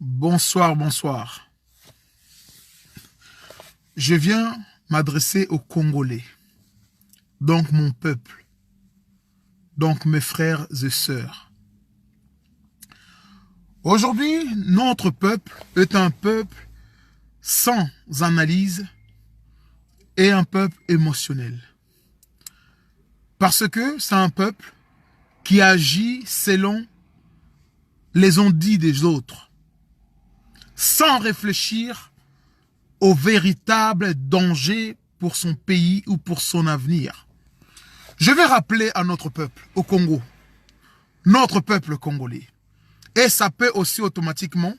Bonsoir, bonsoir. Je viens m'adresser aux Congolais, donc mon peuple, donc mes frères et sœurs. Aujourd'hui, notre peuple est un peuple sans analyse et un peuple émotionnel. Parce que c'est un peuple qui agit selon les ondits des autres, sans réfléchir au véritable danger pour son pays ou pour son avenir. Je vais rappeler à notre peuple, au Congo, notre peuple congolais. Et ça peut aussi automatiquement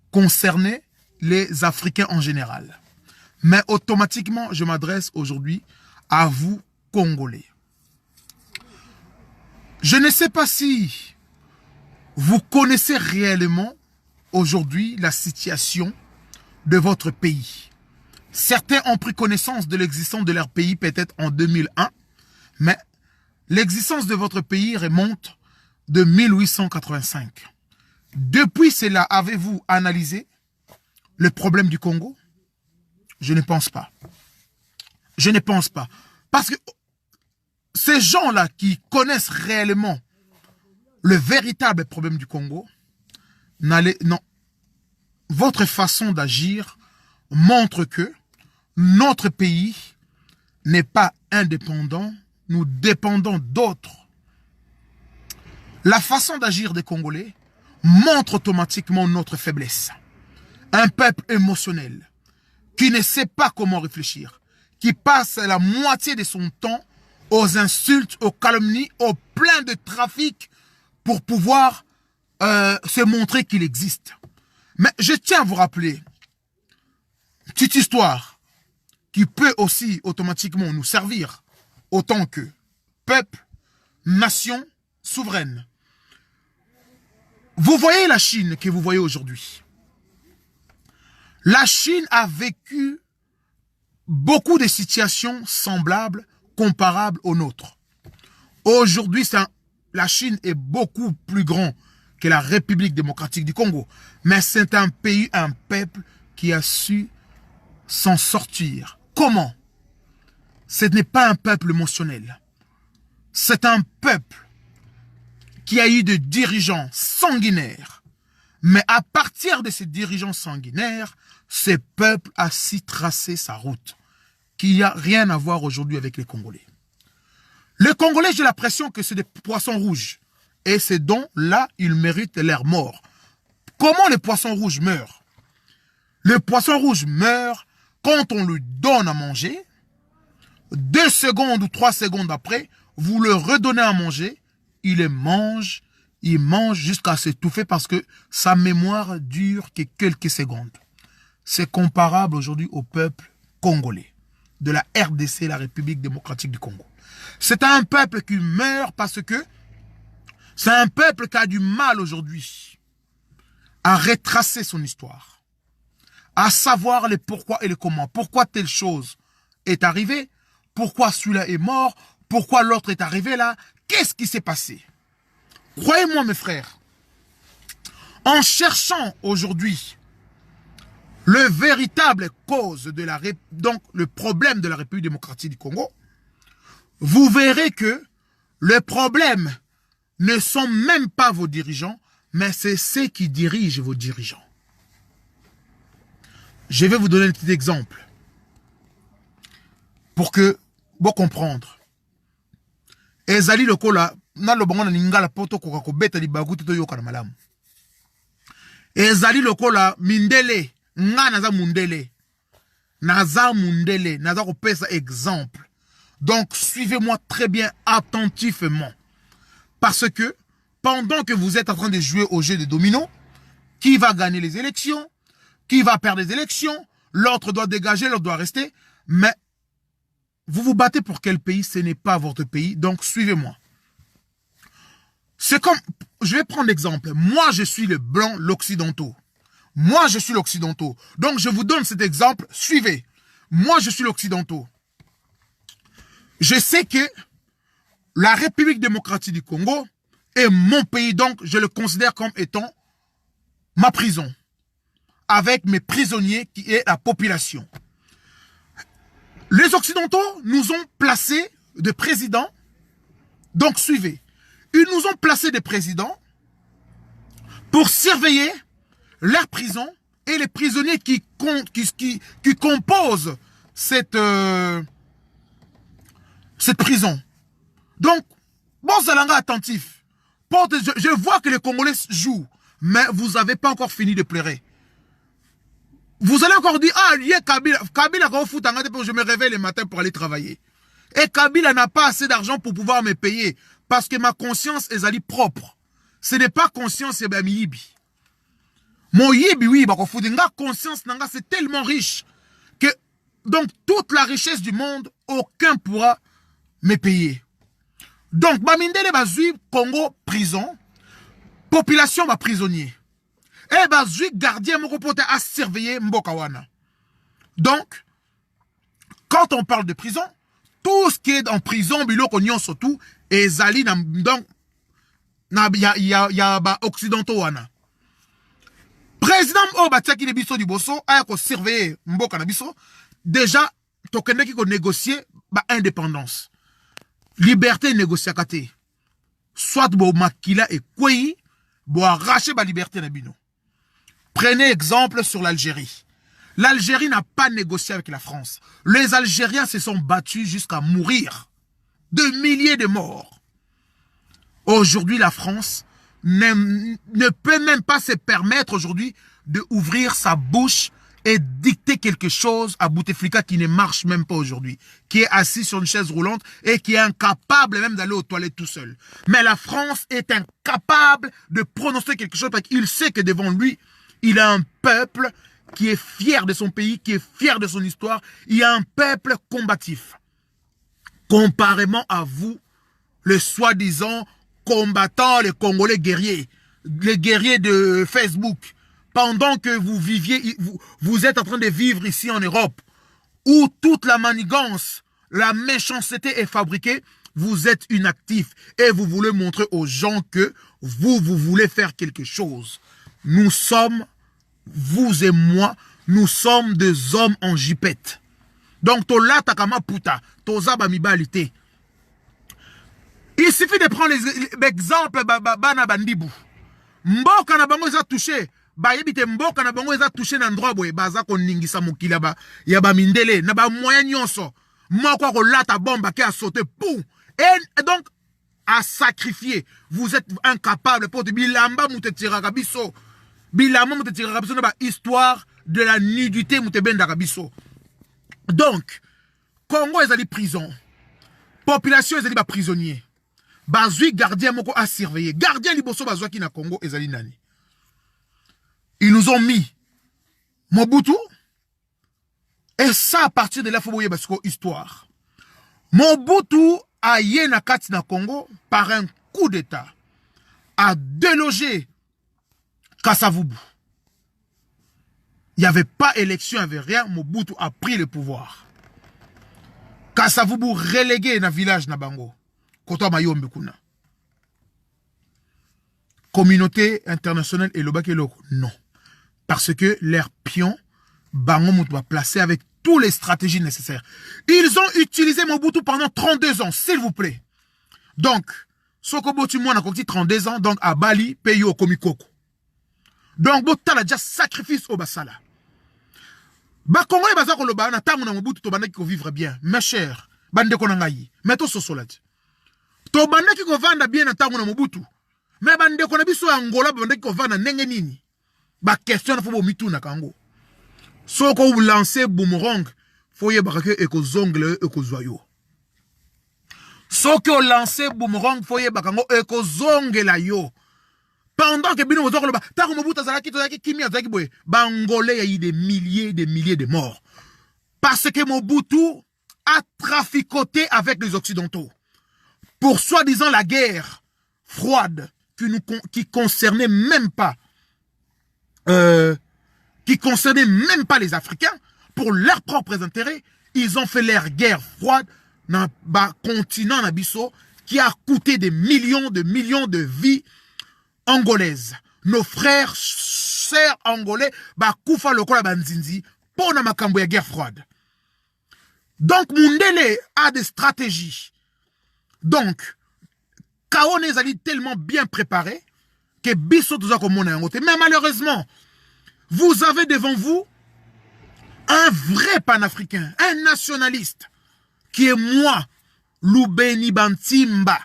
concerner les Africains en général. Mais automatiquement, je m'adresse aujourd'hui à vous, Congolais. Je ne sais pas si vous connaissez réellement aujourd'hui la situation de votre pays. Certains ont pris connaissance de l'existence de leur pays peut-être en 2001, mais l'existence de votre pays remonte de 1885. Depuis cela, avez-vous analysé le problème du Congo? Je ne pense pas. Je ne pense pas. Parce que ces gens-là qui connaissent réellement le véritable problème du Congo, non. Votre façon d'agir montre que notre pays n'est pas indépendant. Nous dépendons d'autres. La façon d'agir des Congolais montre automatiquement notre faiblesse. Un peuple émotionnel qui ne sait pas comment réfléchir, qui passe la moitié de son temps aux insultes, aux calomnies, au plein de trafic pour pouvoir se montrer qu'il existe. Mais je tiens à vous rappeler une petite histoire qui peut aussi automatiquement nous servir autant que peuple, nation souveraine. Vous voyez la Chine que vous voyez aujourd'hui. La Chine a vécu beaucoup de situations semblables, comparables aux nôtres. Aujourd'hui, la Chine est beaucoup plus grande que la République démocratique du Congo. Mais c'est un pays, un peuple qui a su s'en sortir. Comment? Ce n'est pas un peuple émotionnel. C'est un peuple qui a eu des dirigeants sanguinaires. Mais à partir de ces dirigeants sanguinaires, ce peuple a si tracé sa route, qu'il n'y a rien à voir aujourd'hui avec les Congolais. Les Congolais, j'ai l'impression que c'est des poissons rouges. Et c'est donc là, ils méritent leur mort. Comment les poissons rouges meurent? Le poisson rouge meurt quand on lui donne à manger. 2 secondes ou 3 secondes après, vous le redonnez à manger. Il mange jusqu'à s'étouffer parce que sa mémoire dure que quelques secondes. C'est comparable aujourd'hui au peuple congolais de la RDC, la République démocratique du Congo. C'est un peuple qui meurt parce que c'est un peuple qui a du mal aujourd'hui à retracer son histoire, à savoir les pourquoi et les comment. Pourquoi telle chose est arrivée, pourquoi celui-là est mort, pourquoi l'autre est arrivé là, qu'est-ce qui s'est passé? Croyez-moi mes frères, en cherchant aujourd'hui le véritable cause de donc le problème de la République démocratique du Congo, vous verrez que le problème ne sont même pas vos dirigeants, mais c'est ceux qui dirigent vos dirigeants. Je vais vous donner un petit exemple pour que vous compreniez. Ezali lokola na lobongo na ningala poto koka ko beta li baguti to yoka na malamu. Ezali lokola mindele nga naza mundele. Naza mundele, naza ko pesa exemple. Donc suivez-moi très bien attentivement. Parce que pendant que vous êtes en train de jouer au jeu de domino, qui va gagner les élections, qui va perdre les élections, l'autre doit dégager, l'autre doit rester. Mais vous vous battez pour quel pays? Ce n'est pas votre pays. Donc suivez-moi. C'est comme, je vais prendre l'exemple. Moi, je suis le blanc, l'occidentaux. Moi, je suis l'occidentaux. Donc je vous donne cet exemple. Suivez. Moi, je suis l'occidentaux. Je sais que la République démocratique du Congo est mon pays, donc je le considère comme étant ma prison. avec mes prisonniers qui est la population. Les Occidentaux nous ont placés de présidents. Donc suivez. Ils nous ont placés des présidents pour surveiller leurs prisons et les prisonniers qui composent cette prison. Donc, bon Zalanga attentif. Je vois que les Congolais jouent, mais vous n'avez pas encore fini de pleurer. Vous allez encore dire, ah, il y a Kabila. Kabila, je me réveille le matin pour aller travailler. Et Kabila n'a pas assez d'argent pour pouvoir me payer. Parce que ma conscience est allée propre. Ce n'est pas conscience, c'est mi yibi. Mon yibi, oui, conscience, c'est tellement riche que, donc, toute la richesse du monde, aucun pourra me payer. Donc, Bamindele Bazui, Congo, prison. Population, prisonnier. Et Bazui, gardien, mon reporter à surveiller Mbokawana. Donc, quand on parle de prison, tout ce qui est en prison, biloko nyon surtout, et Zali, donc, il y a occidentaux wana. Président Obatiaki de Bisso du Bosso a surveillé Mboka na Bisso. Déjà, tokende qui négocier indépendance. Liberté négociakate. Soit bo makila et kwei, bo arracher ba liberté na bino. Prenez exemple sur l'Algérie. L'Algérie n'a pas négocié avec la France. Les Algériens se sont battus jusqu'à mourir. De milliers de morts. Aujourd'hui, la France ne peut même pas se permettre aujourd'hui d'ouvrir sa bouche et dicter quelque chose à Bouteflika qui ne marche même pas aujourd'hui. Qui est assis sur une chaise roulante et qui est incapable même d'aller aux toilettes tout seul. Mais la France est incapable de prononcer quelque chose parce qu'il sait que devant lui, il a un peuple qui est fier de son pays, qui est fier de son histoire. Il y a un peuple combatif. Comparément à vous, les soi-disant combattants, les Congolais guerriers, les guerriers de Facebook, pendant que vous viviez, vous êtes en train de vivre ici en Europe, où toute la manigance, la méchanceté est fabriquée, vous êtes inactifs et vous voulez montrer aux gens que vous voulez faire quelque chose. Nous sommes, vous et moi, nous sommes des hommes en jipette. Donc, tola takama puta, toza bamibalité. Il suffit de prendre l'exemple bana bandibu. Mboka na bango eza touché, ba yebite mboka na bango eza touché na ndroit boye baza ko ningisa mokila ba ya ba mindele na ba moyen nyonso. Moko ko lata bomba ki a sauté pou. Et donc à sacrifier, vous êtes incapable pour bilamba mutetira kabiso. Bilamba mutetira kabiso na ba histoire de la nudité mutebenda kabiso. Donc, Congo ezali prison. Population ezali ba prisonnier. Bazui gardien moko à surveiller. Gardien liboso bazwa ki na Congo ezali nani. Ils nous ont mis Mobutu. Et ça à partir de là faut boye parce que histoire. Mobutu a yé na kati na Congo par un coup d'état a délogé Kasavubu. Il n'y avait pas élection, il n'y avait rien. Mobutu a pris le pouvoir. Kasavubu relégué dans le village na Bango. Koto Mayombe kuna. Communauté internationale et Lobake Loko. Non. Parce que leurs pions, Bango Moutou va placer avec toutes les stratégies nécessaires. Ils ont utilisé Mobutu pendant 32 ans, s'il vous plaît. Donc, Sokobotu Mouana Kokti 32 ans, donc à Bali, pays au Komikoko. Donc, Botal a déjà sacrifice au Basala. Bakongo et Bazako Loba, na tango na Mobutu to banda ki ko vivre bien. Mes chers, bande konangayi, meto sosolati. To banda ki ko vanda bien na tango na Mobutu. Mais bande kona biso Angola banda ki ko vanda ndenge nini. Ba question na fobo mitu na kango. Soko vous lancez boomerang, foye bakake eko zongle eko zoyo. Soko lancez boomerang, foye bakango eko zongela yo. Pendant que Bino Mozor Loba, Taro Mobutu Zalaki, Tozaki, Kimi Azaki Boy, Bangolais, il y a eu des milliers de morts. Parce que Mobutu a traficoté avec les Occidentaux. Pour soi-disant la guerre froide qui concernait même pas les Africains, pour leurs propres intérêts, ils ont fait leur guerre froide dans le continent Nabiso qui a coûté des millions de vies angolaises. Nos frères chers Angolais, Koufa Lokola Banzinzi, pour na makambo ya guerre froide. Donc, Mundele a des stratégies. Donc, Kaone est tellement bien préparé que Bisso tout ça comme mon angote. Mais malheureusement, vous avez devant vous un vrai panafricain, un nationaliste, qui est moi, Loubeni Bantimba,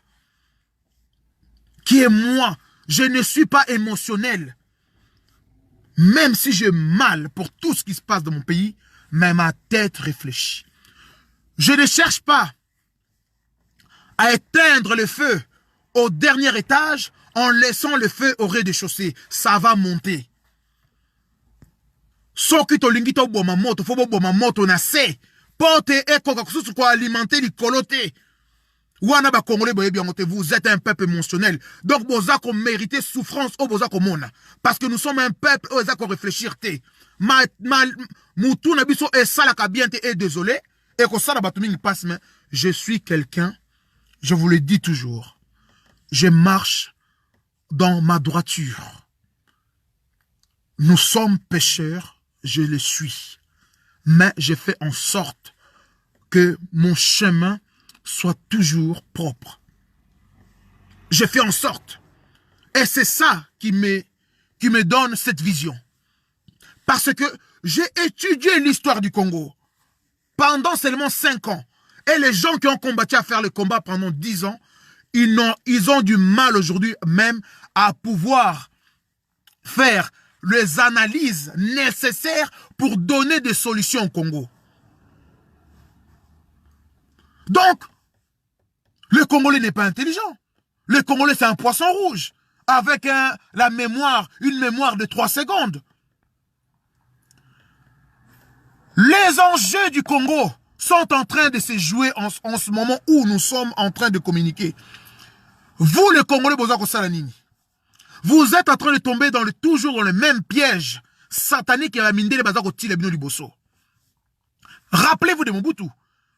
qui est moi. Je ne suis pas émotionnel. Même si j'ai mal pour tout ce qui se passe dans mon pays, mais ma tête réfléchit. Je ne cherche pas à éteindre le feu au dernier étage en laissant le feu au rez-de-chaussée. Ça va monter. Soki to lingi to boma moto, faut boma moto na se. Porte eko kakususu kwa alimenter l'ikolote. Wana ba Congolais boye bien moté, vous êtes un peuple émotionnel. Donc boza ko mérité souffrance au boza ko mona. Parce que nous sommes un peuple oza ko réfléchir te. Moutou na biso e sala ka bien te et désolé. Et ko sala batumi passe mais je suis quelqu'un, je vous le dis toujours. Je marche dans ma droiture. Nous sommes pécheurs, je le suis. Mais je fais en sorte que mon chemin soit toujours propre. Je fais en sorte. Et c'est ça qui me donne cette vision. Parce que j'ai étudié l'histoire du Congo pendant seulement 5 ans. Et les gens qui ont combattu à faire le combat pendant 10 ans, ils ont du mal aujourd'hui même à pouvoir faire les analyses nécessaires pour donner des solutions au Congo. Donc, le Congolais n'est pas intelligent. Le Congolais, c'est un poisson rouge, avec une mémoire de 3 secondes. Les enjeux du Congo sont en train de se jouer en ce moment où nous sommes en train de communiquer. Vous, les Congolais, vous êtes en train de tomber toujours dans le même piège satanique et la mine de bazar au du bosso. Rappelez-vous de Mobutu.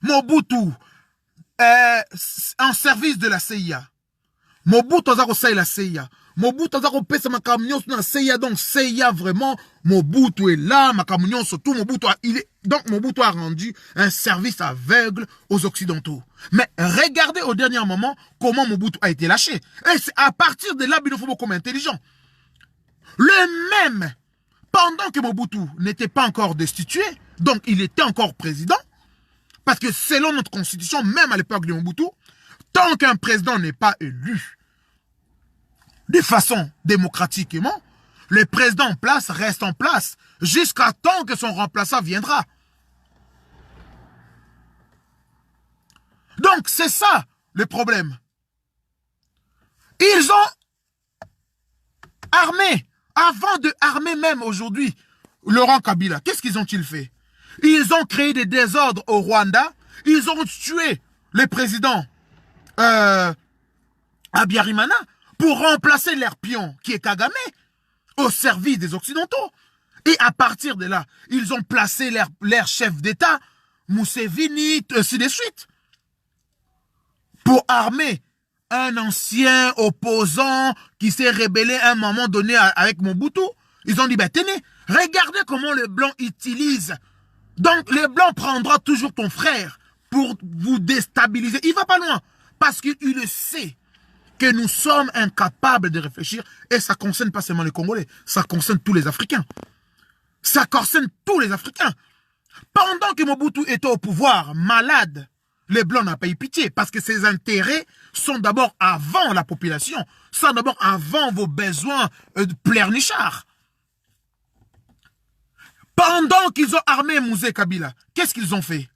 Mobutu, en service de la CIA. Mobutu a la CIA. Mobutu a pesa makamyon sur la CIA. Donc CIA vraiment, Mobutu est là, makamyon surtout Mobutu donc Mobutu a rendu un service aveugle aux Occidentaux. Mais regardez au dernier moment comment Mobutu a été lâché. Et c'est à partir de là, il faut comme intelligent. Le même, pendant que Mobutu n'était pas encore destitué, donc il était encore président, parce que selon notre constitution, même à l'époque de Mobutu, tant qu'un président n'est pas élu de façon démocratiquement, le président en place reste en place jusqu'à temps que son remplaçant viendra. Donc c'est ça le problème. Ils ont armé, avant de armer même aujourd'hui Laurent Kabila, qu'est-ce qu'ils ont-ils fait? Ils ont créé des désordres au Rwanda, ils ont tué le président Abiyarimana pour remplacer leur pion qui est Kagame au service des Occidentaux. Et à partir de là, ils ont placé leur chef d'État, Museveni, ainsi de suite, pour armer un ancien opposant qui s'est rébellé à un moment donné avec Mobutu. Ils ont dit, ben tenez, regardez comment les Blancs utilisent. Donc les Blancs prendront toujours ton frère pour vous déstabiliser. Il ne va pas loin, parce qu'il le sait que nous sommes incapables de réfléchir, et ça ne concerne pas seulement les Congolais, ça concerne tous les Africains. Ça concerne tous les Africains. Pendant que Mobutu était au pouvoir, malade, les Blancs n'ont pas eu pitié, parce que ses intérêts sont d'abord avant la population, sont d'abord avant vos besoins de pleurnichards. Pendant qu'ils ont armé Mouzé Kabila, qu'est-ce qu'ils ont fait?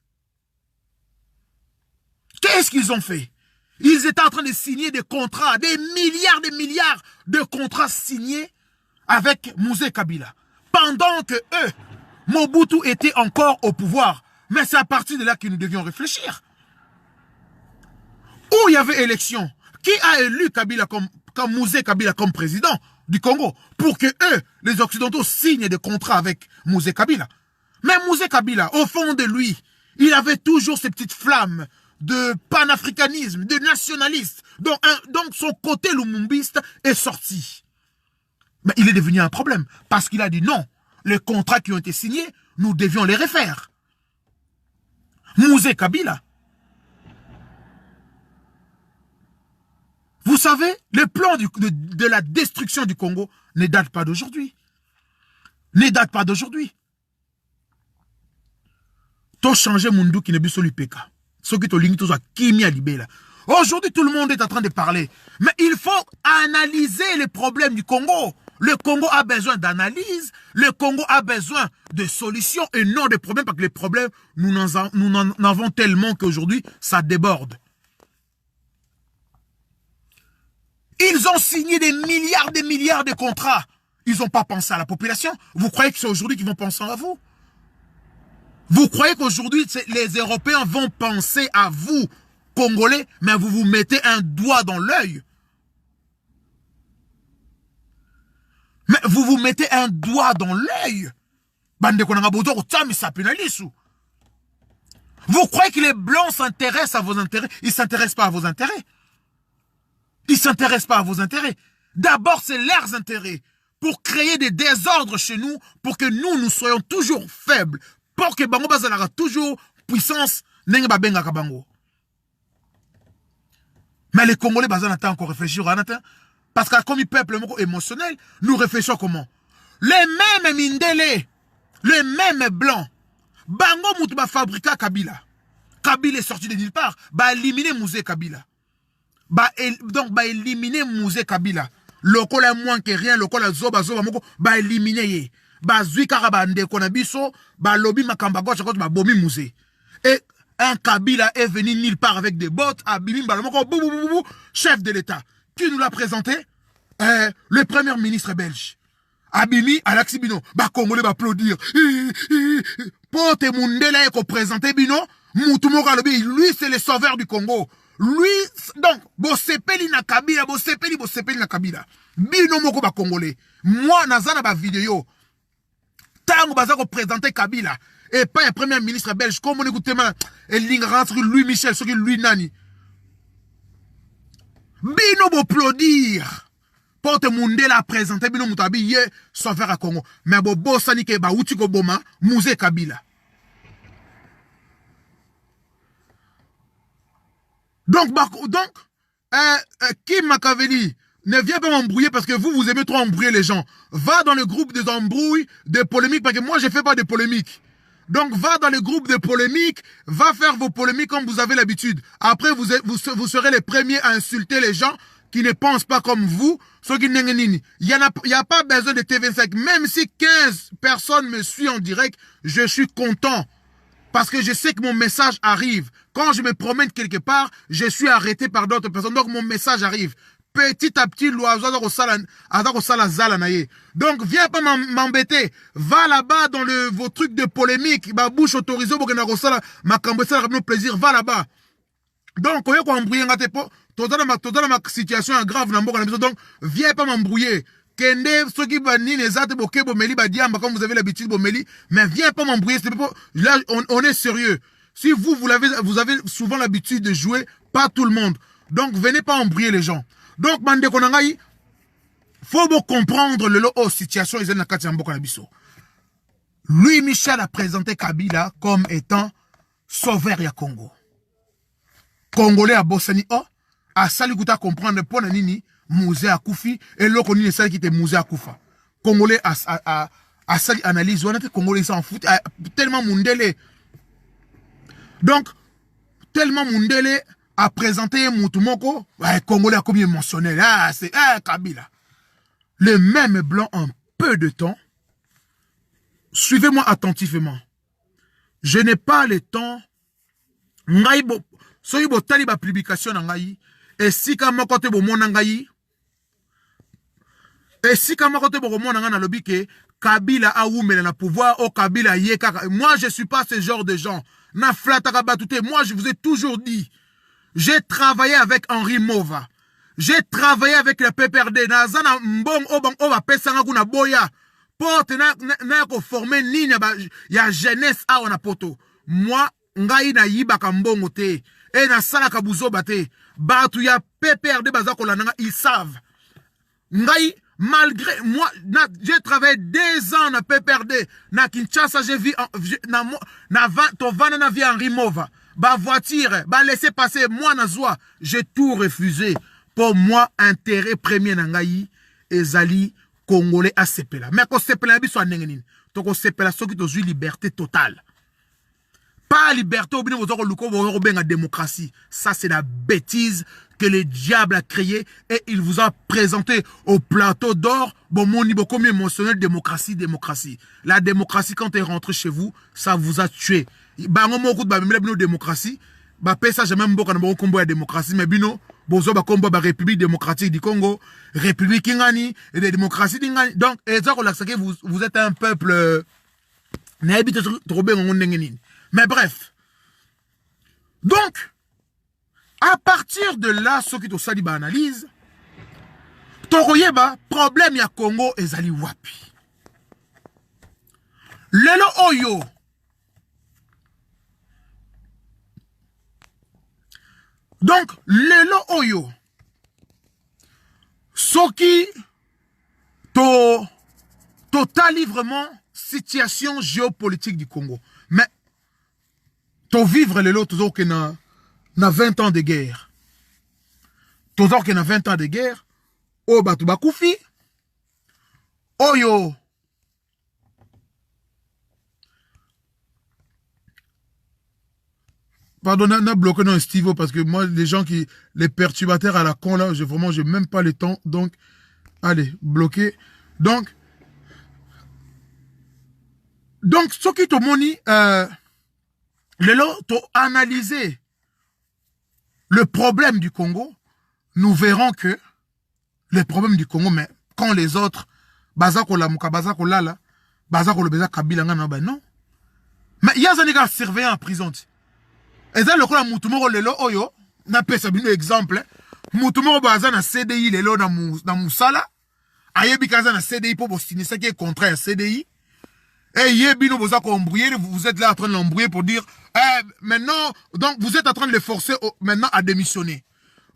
Qu'est-ce qu'ils ont fait? Ils étaient en train de signer des contrats, des milliards de contrats signés avec Mouzé Kabila. Pendant que eux, Mobutu était encore au pouvoir. Mais c'est à partir de là que nous devions réfléchir. Où il y avait élection, qui a élu Kabila comme Mouzé Kabila comme président du Congo pour que eux, les Occidentaux, signent des contrats avec Mouzé Kabila? Mais Mouzé Kabila, au fond de lui, il avait toujours ces petites flammes de panafricanisme, de nationaliste. Donc son côté lumumbiste est sorti. Mais il est devenu un problème. Parce qu'il a dit non. Les contrats qui ont été signés, nous devions les refaire. Mouzé Kabila. Vous savez, le plan de la destruction du Congo ne date pas d'aujourd'hui. Ne date pas d'aujourd'hui. To changer mundu qui ne biso lipeka. Ce qui to lingi to soit kimi à libela. Aujourd'hui, tout le monde est en train de parler. Mais il faut analyser les problèmes du Congo. Le Congo a besoin d'analyse. Le Congo a besoin de solutions et non de problèmes. Parce que les problèmes, nous en avons tellement qu'aujourd'hui, ça déborde. Ils ont signé des milliards de contrats. Ils n'ont pas pensé à la population. Vous croyez que c'est aujourd'hui qu'ils vont penser à vous? Vous croyez qu'aujourd'hui, les Européens vont penser à vous, Congolais, mais vous vous mettez un doigt dans l'œil. Mais vous vous mettez un doigt dans l'œil. Vous croyez que les Blancs s'intéressent à vos intérêts? Ils ne s'intéressent pas à vos intérêts. Ils ne s'intéressent pas à vos intérêts. D'abord, c'est leurs intérêts. Pour créer des désordres chez nous, pour que nous soyons toujours faibles. Pour que Bango Bazalara toujours puissance. Mais les Congolais Bazan attendent encore réfléchir. Parce que comme peuple émotionnel, nous réfléchissons comment? Les mêmes Mindele, les mêmes Blancs. Bango Moutouba fabrica Kabila. Kabila est sorti de nulle part. Bah éliminer Mouzé Kabila. Donc, éliminer Mouzé Kabila. Loko la moins que rien, loko la zoba moko, éliminer ye. Zui karabande konabiso, lobi makamba gauche, bomi Mouzé. Et un Kabila est venu nulle part avec des bottes, abimi, chef de l'État. Qui nous l'a présenté? Le premier ministre belge. Abimi, Alexis Bino. Congolais applaudir. Pote Mundela est présenté Bino. Moutumoka lobi, lui c'est le sauveur du Congo. Lui, donc, Bosepeli na Kabila, Bosepeli na Kabila. Bino moko ba Congolais. Moi, nazana ba vidéo. Tango bazako présenter Kabila. Et pas un premier ministre belge. Comme on écoute ma, et l'ignorance Louis Michel, ce qui lui nani. Bino bo applaudir. Porte Mundela présenté Bino Moutabi, yé, sauveur à Congo. Mais bo bossani ke ba uti ko boma, Mouzé Kabila. Donc, Kim Makaveli, ne viens pas m'embrouiller parce que vous aimez trop embrouiller les gens. Va dans le groupe des embrouilles, des polémiques, parce que moi, je ne fais pas de polémiques. Donc, va dans le groupe de polémiques, va faire vos polémiques comme vous avez l'habitude. Après, vous serez les premiers à insulter les gens qui ne pensent pas comme vous. Ceux qui n'enguenini. Il n'y a pas besoin de TV5. Même si 15 personnes me suivent en direct, je suis content. Parce que je sais que mon message arrive. Quand je me promène quelque part, je suis arrêté par d'autres personnes. Donc mon message arrive. Petit à petit, l'oiseau donc viens pas m'embêter. Va là-bas dans vos trucs de polémique. Ma bouche autorisée pour que ma plaisir. Va là-bas. Donc, ma situation est grave. Donc, viens pas m'embrouiller. Kende, ceux qui comme vous avez l'habitude, mais viens pas m'embrouiller. Là, on est sérieux. Si vous avez souvent l'habitude de jouer, pas tout le monde. Donc, venez pas embrouiller les gens. Donc, Mande Konangaï, faut comprendre le situation. Louis Michel a présenté Kabila comme étant sauveur ya Congo. Congolais à Bossani, à Salikuta comprendre pour Nini, Mouzé à Koufi, et l'autre ni celle qui était Mouzé à Koufa. Congolais à Sali analyse, on a Congolais s'en fout, tellement Mundele. Donc, tellement Mundele a présenté Moutoumoko, Congolais a comme émotionnel, c'est Kabila. Le même blanc en peu de temps, suivez-moi attentivement. Je n'ai pas le temps, soyez bo tali ba publication na ngai et si kama kote bo mona ngai et si kama kote bo mona nga na lobi ke Kabila a oumela na pouvoir au Kabila yeka. Moi je suis pas ce genre de gens na flataka batute. Moi je vous ai toujours dit, j'ai travaillé avec Henri Mova, j'ai travaillé avec le PPRD na zana mbong obang oba pesanga kuna boya porte na ko former nini ya jeunesse a on a poto. Moi ngai na yibaka mbongo te et na sala kabuzo bate batu ya PPRD bazako lananga ils savent ngai Malgré moi, j'ai travaillé 2 ans na PPRD, na Kinshasa, j'ai vu, na vie en Rimova, ba voiture, ba laisser passer, moi na zoa, j'ai tout refusé. Pour moi, intérêt premier nangayi, ezali, Congolais à sepela. Mais quand sepela, biso anengenin. Donc sepela, ce qui te joue liberté totale. Pas liberté, au bout de la démocratie. Ça, c'est la bêtise que le diable a créée et il vous a présenté au plateau d'or. Bon, mon niveau comme émotionnel, démocratie, démocratie. La démocratie, quand elle est rentrée chez vous, ça vous a tué. Bah, on m'a dit démocratie. Bah, ça, j'ai même beaucoup de combat de démocratie, mais bino, bozo ba combat ba République démocratique du Congo, République Ingani, et des démocraties d'Ingani. Donc, vous êtes un peuple, mais bref. Donc, à partir de là, ce qui te sali ba analyse, Toroyeba, problème ya Congo ezali wapi. Lelo oyo. Donc, lelo oyo. Soki totali vraiment situation géopolitique du Congo. Mais to vivre lelo toujours que na 20 ans de guerre. Toujours que na 20 ans de guerre. O batu bakufi. Oyo. Pardon, on a bloqué dans Steve parce que moi, les perturbateurs à la con là, j'ai même pas le temps. Donc, allez, bloqué. Donc, ce qui te moni, analyser le problème du Congo, nous verrons que le problème du Congo, mais quand les autres, Bazako Lamuka, Bazako Lala, Bazako le Beza Kabila, non. Mais il y a des gens surveillants en prison. Et ça, le coup, Moutoumoro Lelo Oyo, n'a pas ça, un exemple. Moutoumoro Baza na CDI Lelo na Moussala, Ayebi Kaza na CDI pour bostiner, ce qui est contraire à CDI. Et Yebino Bozako embrouillé, vous êtes là en train de l'embrouiller pour dire, maintenant, donc vous êtes en train de le forcer maintenant à démissionner.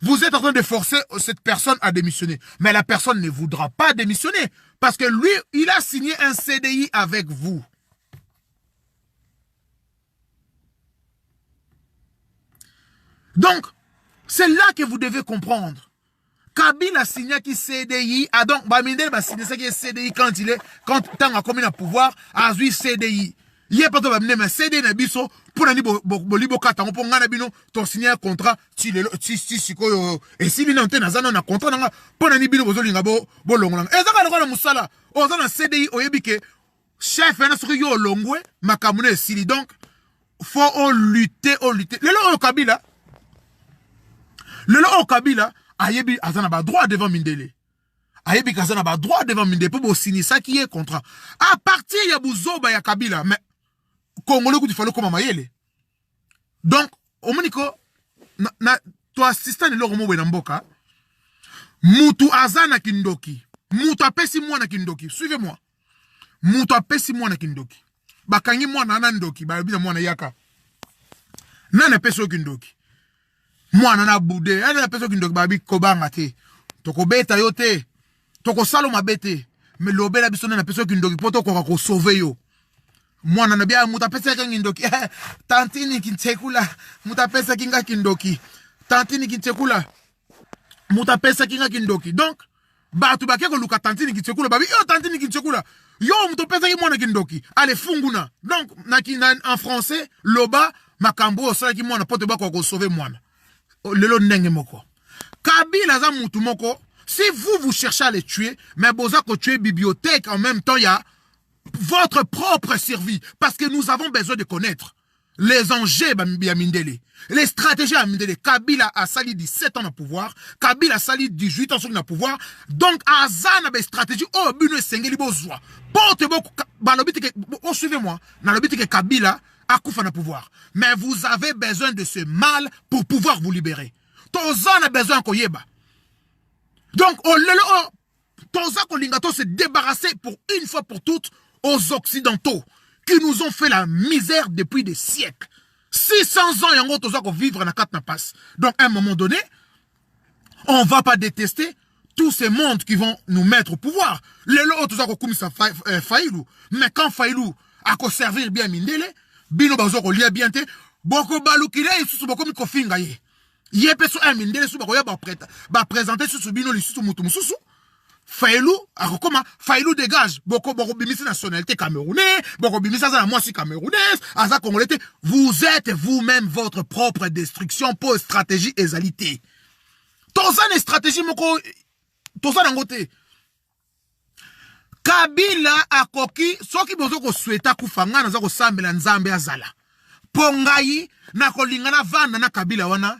Vous êtes en train de forcer cette personne à démissionner. Mais la personne ne voudra pas démissionner. Parce que lui, il a signé un CDI avec vous. Donc, c'est là que vous devez comprendre. Kabila a signé qui CDI, donc Bamindele va signer ce qui est CDI quand tant a commis le pouvoir, a joué CDI. Il n'y a pas de problème, mais CDI n'a biso pour nani bolibo kata pour ngana bino ton signer un contrat ti sikoyo et si bino ntena zana na contrat nanga pour nani bino bozolinga bo longolanga. Et ça ka le musala, o zana CDI oyebike chef na soko yo longwe makamune sili donc faut lutter. Le Kabila Ayebi azana ba droit devant Mindele. Ayebi kazana ba droit devant Mindele pour signer ça qui est contrat. À partir ya buzoba ya Kabila, mais Congolais kuti falo koma mayele. Donc, omoniko to assistant le romo na mboka. Mutu azana kindoki. Mutu apesi mwana kindoki. Suivez-moi. Mutu apesi mwana kindoki. Bakangi mwana anandoki, ba bina mwana yaka. Nana peso kindoki. Mwana na bude, ana peso kindoki babi kobanga te. Toko beta yo te. Toko salo mabete. Me lobela biso na peso kindoki poto ko sauver yo. Mwana na bia mutapesa kindoki. Tantini kintekula. Mutapesa kinga kindoki. Tantini kintekula. Mutapesa kinga kindoki. Donc, batu bakeko luka tantini kintekula babi yo tantini kintekula. Yo mutapesa ki mwana kindoki. Allez funguna. Donc, en français, loba makambo osala ki mwana poto bako ko sauver mwana. Lelo ndenge moko. Kabila za mutu moko, si vous cherchez à les tuer, mais boza ko tuer bibliothèque en même temps, il y a votre propre survie. Parce que nous avons besoin de connaître les enjeux à Mindele, les stratégies à Mindele. Kabila a sali 17 ans au pouvoir, Kabila a sali 18 ans sur le pouvoir, donc Azana a des stratégies, oh, bune sengeli bozwa. Porte beaucoup, oh, suivez-moi, dans le but que Kabila a koufa na pouvoir. Mais vous avez besoin de ce mal pour pouvoir vous libérer. Tozan a besoin koyeba. Donc, Toza Kolingato s'est débarrassé pour une fois pour toutes aux Occidentaux qui nous ont fait la misère depuis des siècles. 600 ans, yango Toza ko vivre na kat na passe. Donc, à un moment donné, on va pas détester tous ces mondes qui vont nous mettre au pouvoir. Les autres ont commis ça Faïlou. Mais quand Faïlou a servir bien Mindele, Bino Bazo lia bien te, Boko Balukile, il sous Boko Mikofinga ye. Yé peso un Mindele sous Bakoya ba présenter sous Bino li sous Moutou sous. Faïlou, Faïlou dégage. Boko Bimisi nationalité camerounaise, Boko Bimisi à moi si camerounaise, Aza congolais. Vous êtes vous-même votre propre destruction pour stratégie et alité. Toza ne stratégie moko, toza nangote. Kabila akoki, soki bozo ko souhaita kufanga naza ko sambela nzambe azala. Pongai na kolingana vanda na Kabila wana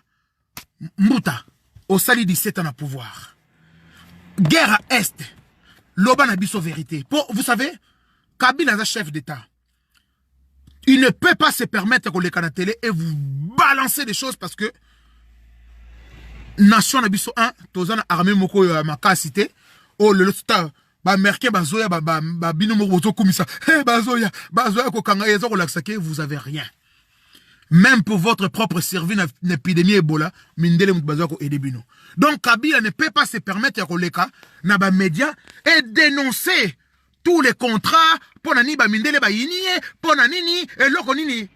mbuta osali 17 ans na pouvoir. Guerre à Est. Loba na biso vérité. Vous savez, Kabila est un chef d'État. Il ne peut pas se permettre qu'on les canne à télé et vous balancer des choses parce que nation na biso 1, tozana armée moko maka cité. Oh le star ba merke bazoya ba bino moko bozo komisa. Bazoya ko kanga yezo ko laksake, vous avez rien. Même pour votre propre service une épidémie Ebola, mindele mutbazoya ko aider bino. Donc Kabila ne peut pas se permettre ko leka na ba média et dénoncer tous les contrats pour nani ba mindele ba yini pour nini et loko nini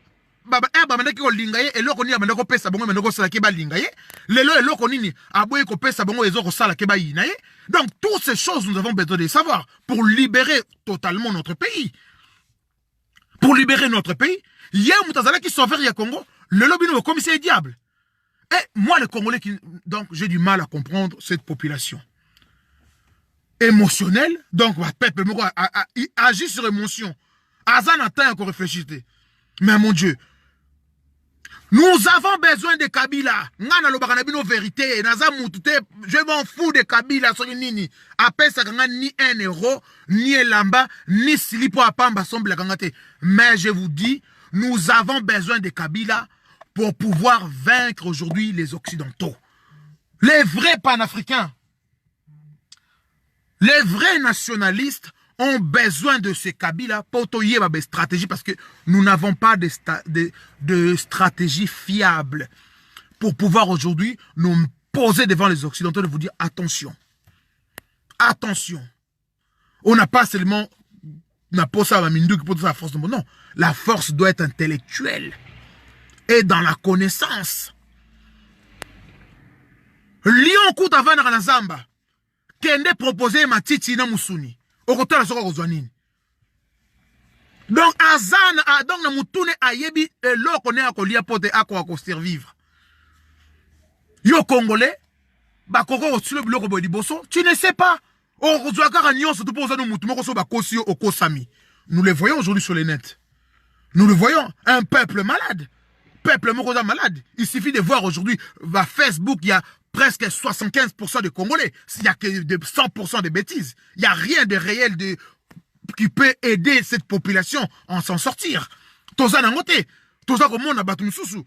baba mandaki ko lingaye et loko nini bandako pesa bongo mandako sala ke ba lingaye lelo et loko nini aboye ko pesa bongo ezo ko sala ke ba yinaye. Donc toutes ces choses nous avons besoin de savoir pour libérer totalement notre pays. Pour libérer notre pays, hier mutazala qui sauver ya Congo, le lobby nous commissaire diable. Et moi les Congolais donc j'ai du mal à comprendre cette population émotionnelle. Donc peuple agit sur émotion. Azan attend encore réfléchir. Mais mon Dieu, nous avons besoin de Kabila. Ngana lo bakana bino vérité. Naza mutute, je m'en fous de Kabila. So nini. Après ça kanga ni 1 euro, ni elamba, ni silipo apamba somble kangate. Mais je vous dis, nous avons besoin de Kabila pour pouvoir vaincre aujourd'hui les Occidentaux. Les vrais panafricains, les vrais nationalistes ont besoin de ces Kabila pour toyer ma stratégie parce que nous n'avons pas de stratégie fiable pour pouvoir aujourd'hui nous poser devant les Occidentaux et vous dire attention. Attention. On n'a pas seulement la force de mon nom. La force doit être intellectuelle et dans la connaissance. Lion kout avant na Zamba. Kende proposer ma titi na musuni. Donc Azana, donc na mutune ayebi elo kone akolia pote ako survivre. Yo Congolais, ba koko otsulo biloko bo liboso, tu ne sais pas. On doit gagner surtout pour ça nous mutumo ko so ba kosio okosami. Nous le voyons aujourd'hui sur les nets. Nous le voyons, un peuple malade. Peuple mokoza malade. Il suffit de voir aujourd'hui va Facebook, il y a presque 75% de Congolais. Il n'y a que 100% de bêtises. Il n'y a rien de réel qui peut aider cette population à s'en sortir. Toza nangote. Toza comme on a battu mususu.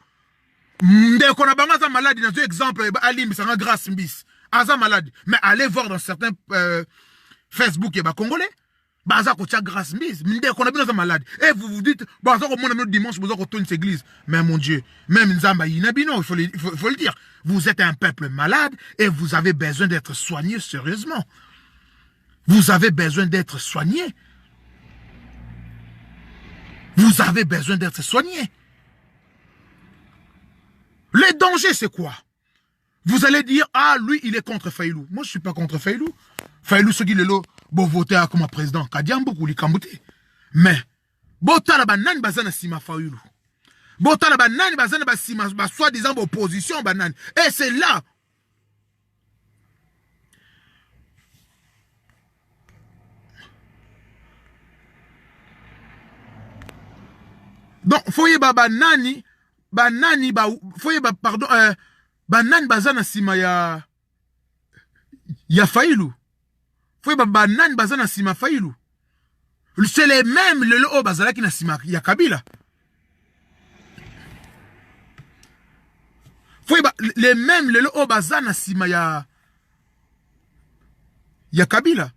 Dès qu'on a banga malade, dans un exemple, Ali Misanga grâce mbis. Aza malade. Mais allez voir dans certains Facebook et Congolais. Baza kocha grâce mbis. Dès qu'on a bien malade. Et vous vous dites, baza comme on a notre dimanche, vous avez retourné cette église. Mais mon Dieu, même Nzamba Yinabino, il faut le dire. Vous êtes un peuple malade et vous avez besoin d'être soigné sérieusement. Vous avez besoin d'être soigné. Vous avez besoin d'être soigné. Le danger, c'est quoi? Vous allez dire, ah, lui, il est contre Faïlou. Moi, je ne suis pas contre Faïlou. Faïlou, ce qui est là, bon, voter comme président. Kadiambo, ou Likambouté. Mais, bon, t'as banan bazana sima Faïlou. Bon, t'as banan bazana basima, soi-disant opposition banane. Et c'est là. Donc, foye banani, foye pardon, banani bazana sima ya Faïlou. Foye banani bazana sima Faïlou. C'est les mêmes le lo bazala qui na sima ya Kabila. Foye les mêmes le lo bazana sima ya Kabila.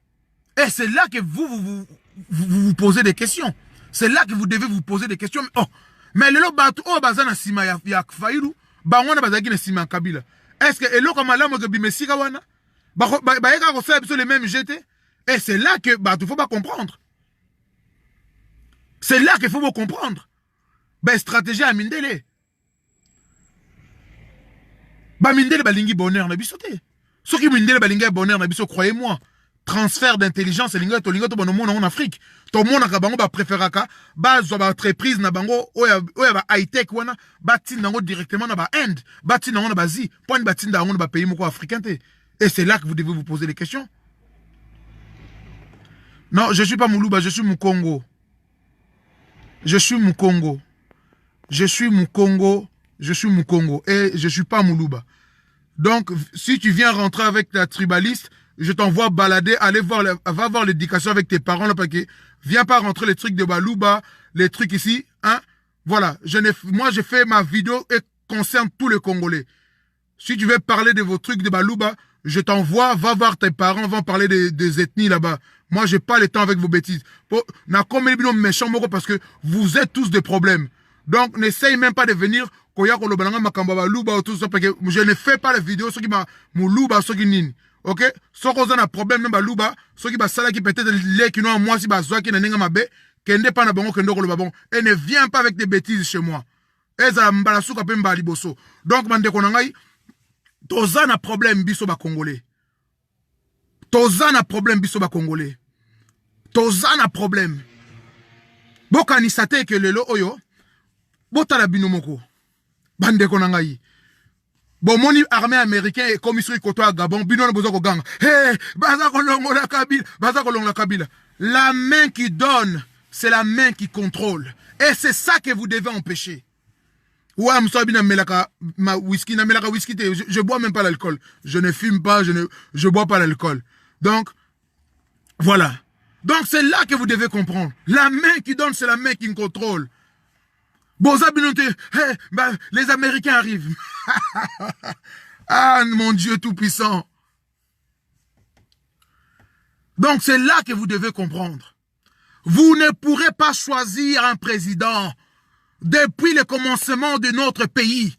Et c'est là que vous posez des questions. C'est là que vous devez vous poser des questions. Oh, mais le batu oh bazana sima ya Faïlou, ba wana bazaki na sima Kabila. Est-ce que elo comme malamu que bimesika wana? les mêmes jetés. Et c'est là que il faut pas comprendre. C'est là qu'il faut pas comprendre. Stratégie à Mindele. Mindele balingi bonheur na biso te. Ce qui Mindele balingi bonheur na biso, croyez-moi. Transfert d'intelligence, linga to bono monde en Afrique. To monde ka bango ba préféraka, zo ba entreprise na bango oya ba high tech wana, ba tinda ngo directement na ba Inde, ba tinda ngo na ba Asie, point ba tinda ngo na ba pays moko africain te. Et c'est là que vous devez vous poser les questions. Non, je suis pas Moulouba, je suis Moukongo. Je suis Moukongo. Je suis Moukongo. Je suis Moukongo. Et je suis pas Moulouba. Donc, si tu viens rentrer avec ta tribaliste, je t'envoie balader, va voir l'éducation avec tes parents, là, parce que viens pas rentrer les trucs de Balouba, les trucs ici, hein. Voilà. Moi, j'ai fait ma vidéo et concerne tous les Congolais. Si tu veux parler de vos trucs de Balouba, je t'envoie, va voir tes parents, va parler des ethnies là-bas. Moi, j'ai pas le temps avec vos bêtises. Parce que vous êtes tous des problèmes. Donc, n'essaye même pas de venir. Je ne fais pas les vidéos sur qui m'a moulouba, sur qui nini. Ok? Sur qu'on a un problème, même balouba, sur qui sala qui peut-être les qui n'ont moi si bazoa qui n'a mabe, qui n'est pas na bango, qui n'a bon. Et ne viens pas avec des bêtises chez moi. Et ça m'balasou kapem baliboso. Donc, mande konangai, toza na problème biso ba Congolais. Toza na problème biso ba Congolais. Toza na problème. Boka ni sate ke lelo oyo. Bota la binomoko. Bande konangai. Bon, moni armée américain et commissaire koto à Gabon, bino na bozoko gang. Hey, baza kolongo la Kabila, baza kolongo la Kabila. La main qui donne, c'est la main qui contrôle. Et c'est ça que vous devez empêcher. Ouais, ma whisky, je bois même pas l'alcool. Je ne fume pas, je bois pas l'alcool. Donc, voilà. Donc, c'est là que vous devez comprendre. La main qui donne, c'est la main qui contrôle. Hey, les Américains arrivent. Ah, mon Dieu tout-puissant. Donc, c'est là que vous devez comprendre. Vous ne pourrez pas choisir un président. Depuis le commencement de notre pays,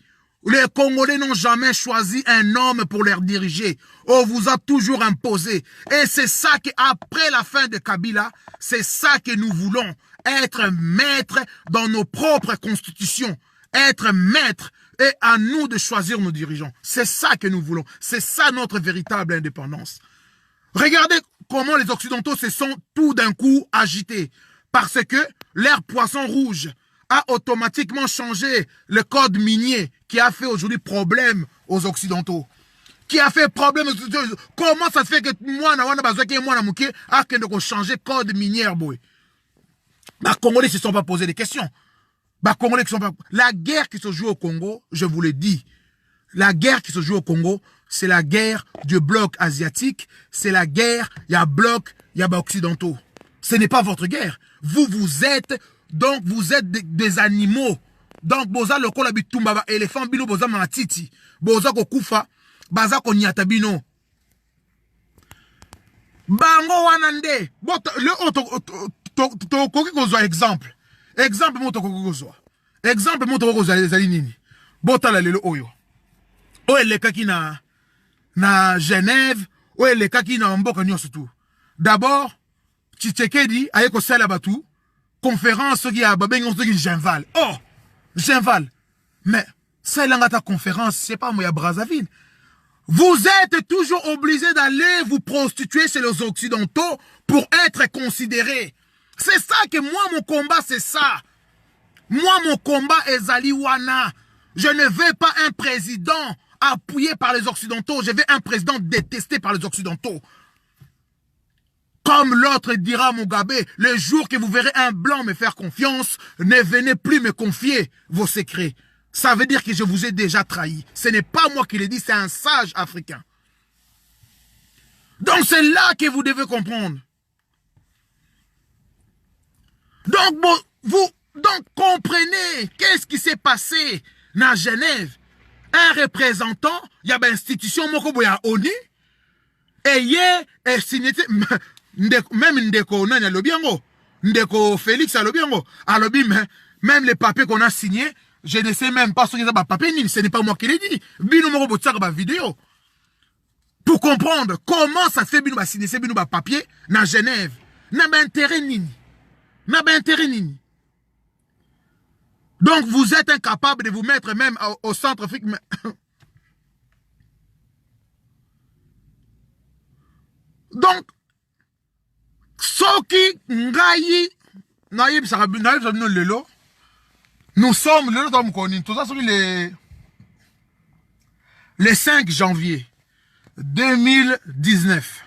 les Congolais n'ont jamais choisi un homme pour les diriger. On vous a toujours imposé. Et c'est ça qu'après la fin de Kabila, c'est ça que nous voulons. Être maître dans nos propres constitutions. Être maître et à nous de choisir nos dirigeants. C'est ça que nous voulons. C'est ça notre véritable indépendance. Regardez comment les Occidentaux se sont tout d'un coup agités. Parce que leur poisson rouge a automatiquement changé le code minier qui a fait aujourd'hui problème aux Occidentaux. Qui a fait problème aux Occidentaux. Comment ça se fait que moi, a changé le code minier, boy? Les Congolais ne se sont pas posé des questions. La guerre qui se joue au Congo, je vous l'ai dit, la guerre qui se joue au Congo, c'est la guerre du bloc asiatique, c'est la guerre, il y a bloc, il y a occidentaux. Ce n'est pas votre guerre. Vous êtes, donc vous êtes des animaux. Donc, boza loko la bitumba ba éléphant bino boza matiti. Boza ko kufa, baza ko nyata bino. Bango wanande. Le koki kozwa exemple. Exemple moto koki kozwa. Exemple moto koki kozwa ezali nini. Bota la lelo oyo. Oyo elekaki na Genève, oyo elekaki na mboka nyonso tout. D'abord, Tshisekedi aye ko sala batu conférence qui a babengo qui Genval. Oh, Genval. Mais ça l'angata conférence, c'est pas moi à Brazzaville. Vous êtes toujours obligé d'aller vous prostituer chez les Occidentaux pour être considéré. C'est ça que moi, mon combat, c'est ça. Moi, mon combat est Zaliwana. Je ne veux pas un président appuyé par les Occidentaux. Je veux un président détesté par les Occidentaux. Comme l'autre dira Mugabe, le jour que vous verrez un blanc me faire confiance, ne venez plus me confier vos secrets. Ça veut dire que je vous ai déjà trahi. Ce n'est pas moi qui le dis, c'est un sage africain. Donc c'est là que vous devez comprendre. Donc vous comprenez qu'est-ce qui s'est passé dans Genève. Un représentant, il y a une institution, il y a ONU, et il y a signé, même Ndeko Nani Alobiango, Ndeko Félix Alobiango, même les papiers qu'on a signés, je ne sais même pas ce qu'ils ont papier, ce n'est pas moi qui l'ai dit. Bino moko botsaka ba vidéo. Pour comprendre comment ça fait bino ba signer bino ba papier na Genève. N'a ba intérêt nini. N'a ba intérêt nini. Donc vous êtes incapable de vous mettre même au centre Afrique. Donc Soki Ngayi Naïb Lelo, nous sommes le 5 janvier 2019.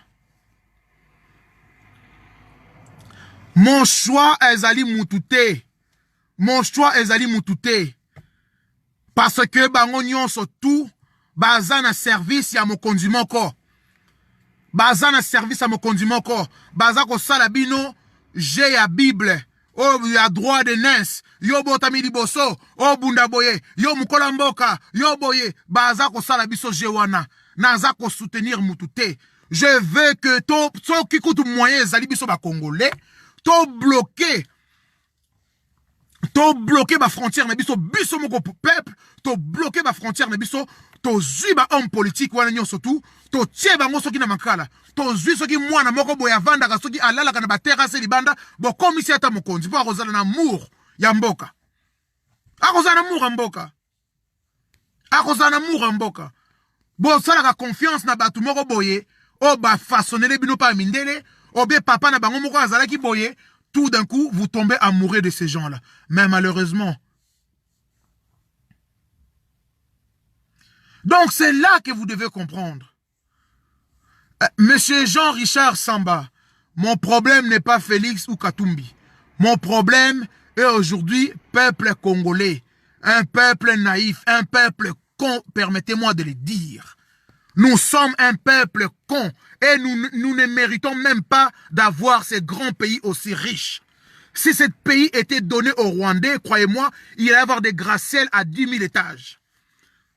Mon choix est Zali Moutouté. Mon choix est Zali Moutouté. Parce que Bangonyon surtout, Bazana service ya mon conduit encore. Bazana service à mon conduit encore. Bazako salabino, j'ai la Bible. Oh, ya droit de naissance. Yo botami liboso. Oh, bundaboye. Yo mukolamboka. Yo boye. Bazako salabiso jewana. Nazako soutenir Moutouté. Je veux que to qui coûte moyen zalibiso ba congolais. To bloqué ma frontière na biso biso moko peuple. To bloqué ma frontière na biso. To zui ba homme politique wana nyon surtout. To tie bango soki na makala. To zui soki mwana moko boya vanda ka soki alala kana ba terrasse libanda bo komisi ata mokonzi po akozala na amour ya mboka. Akozala na amour ya mboka. Akozala na amour ya mboka. Bo sala ka confiance na batu moko boye o ba façonner bino pa mindele o be papa na bango moko azala ki boye. Tout d'un coup vous tombez amoureux de ces gens-là. Mais malheureusement. Donc c'est là que vous devez comprendre. Monsieur Jean-Richard Samba, mon problème n'est pas Félix ou Katumbi. Mon problème est aujourd'hui peuple congolais. Un peuple naïf, un peuple con, permettez-moi de le dire. Nous sommes un peuple con et nous ne méritons même pas d'avoir ces grands pays aussi riches. Si ce pays était donné aux Rwandais, croyez-moi, il allait y avoir des gratte-ciels à 10 000 étages.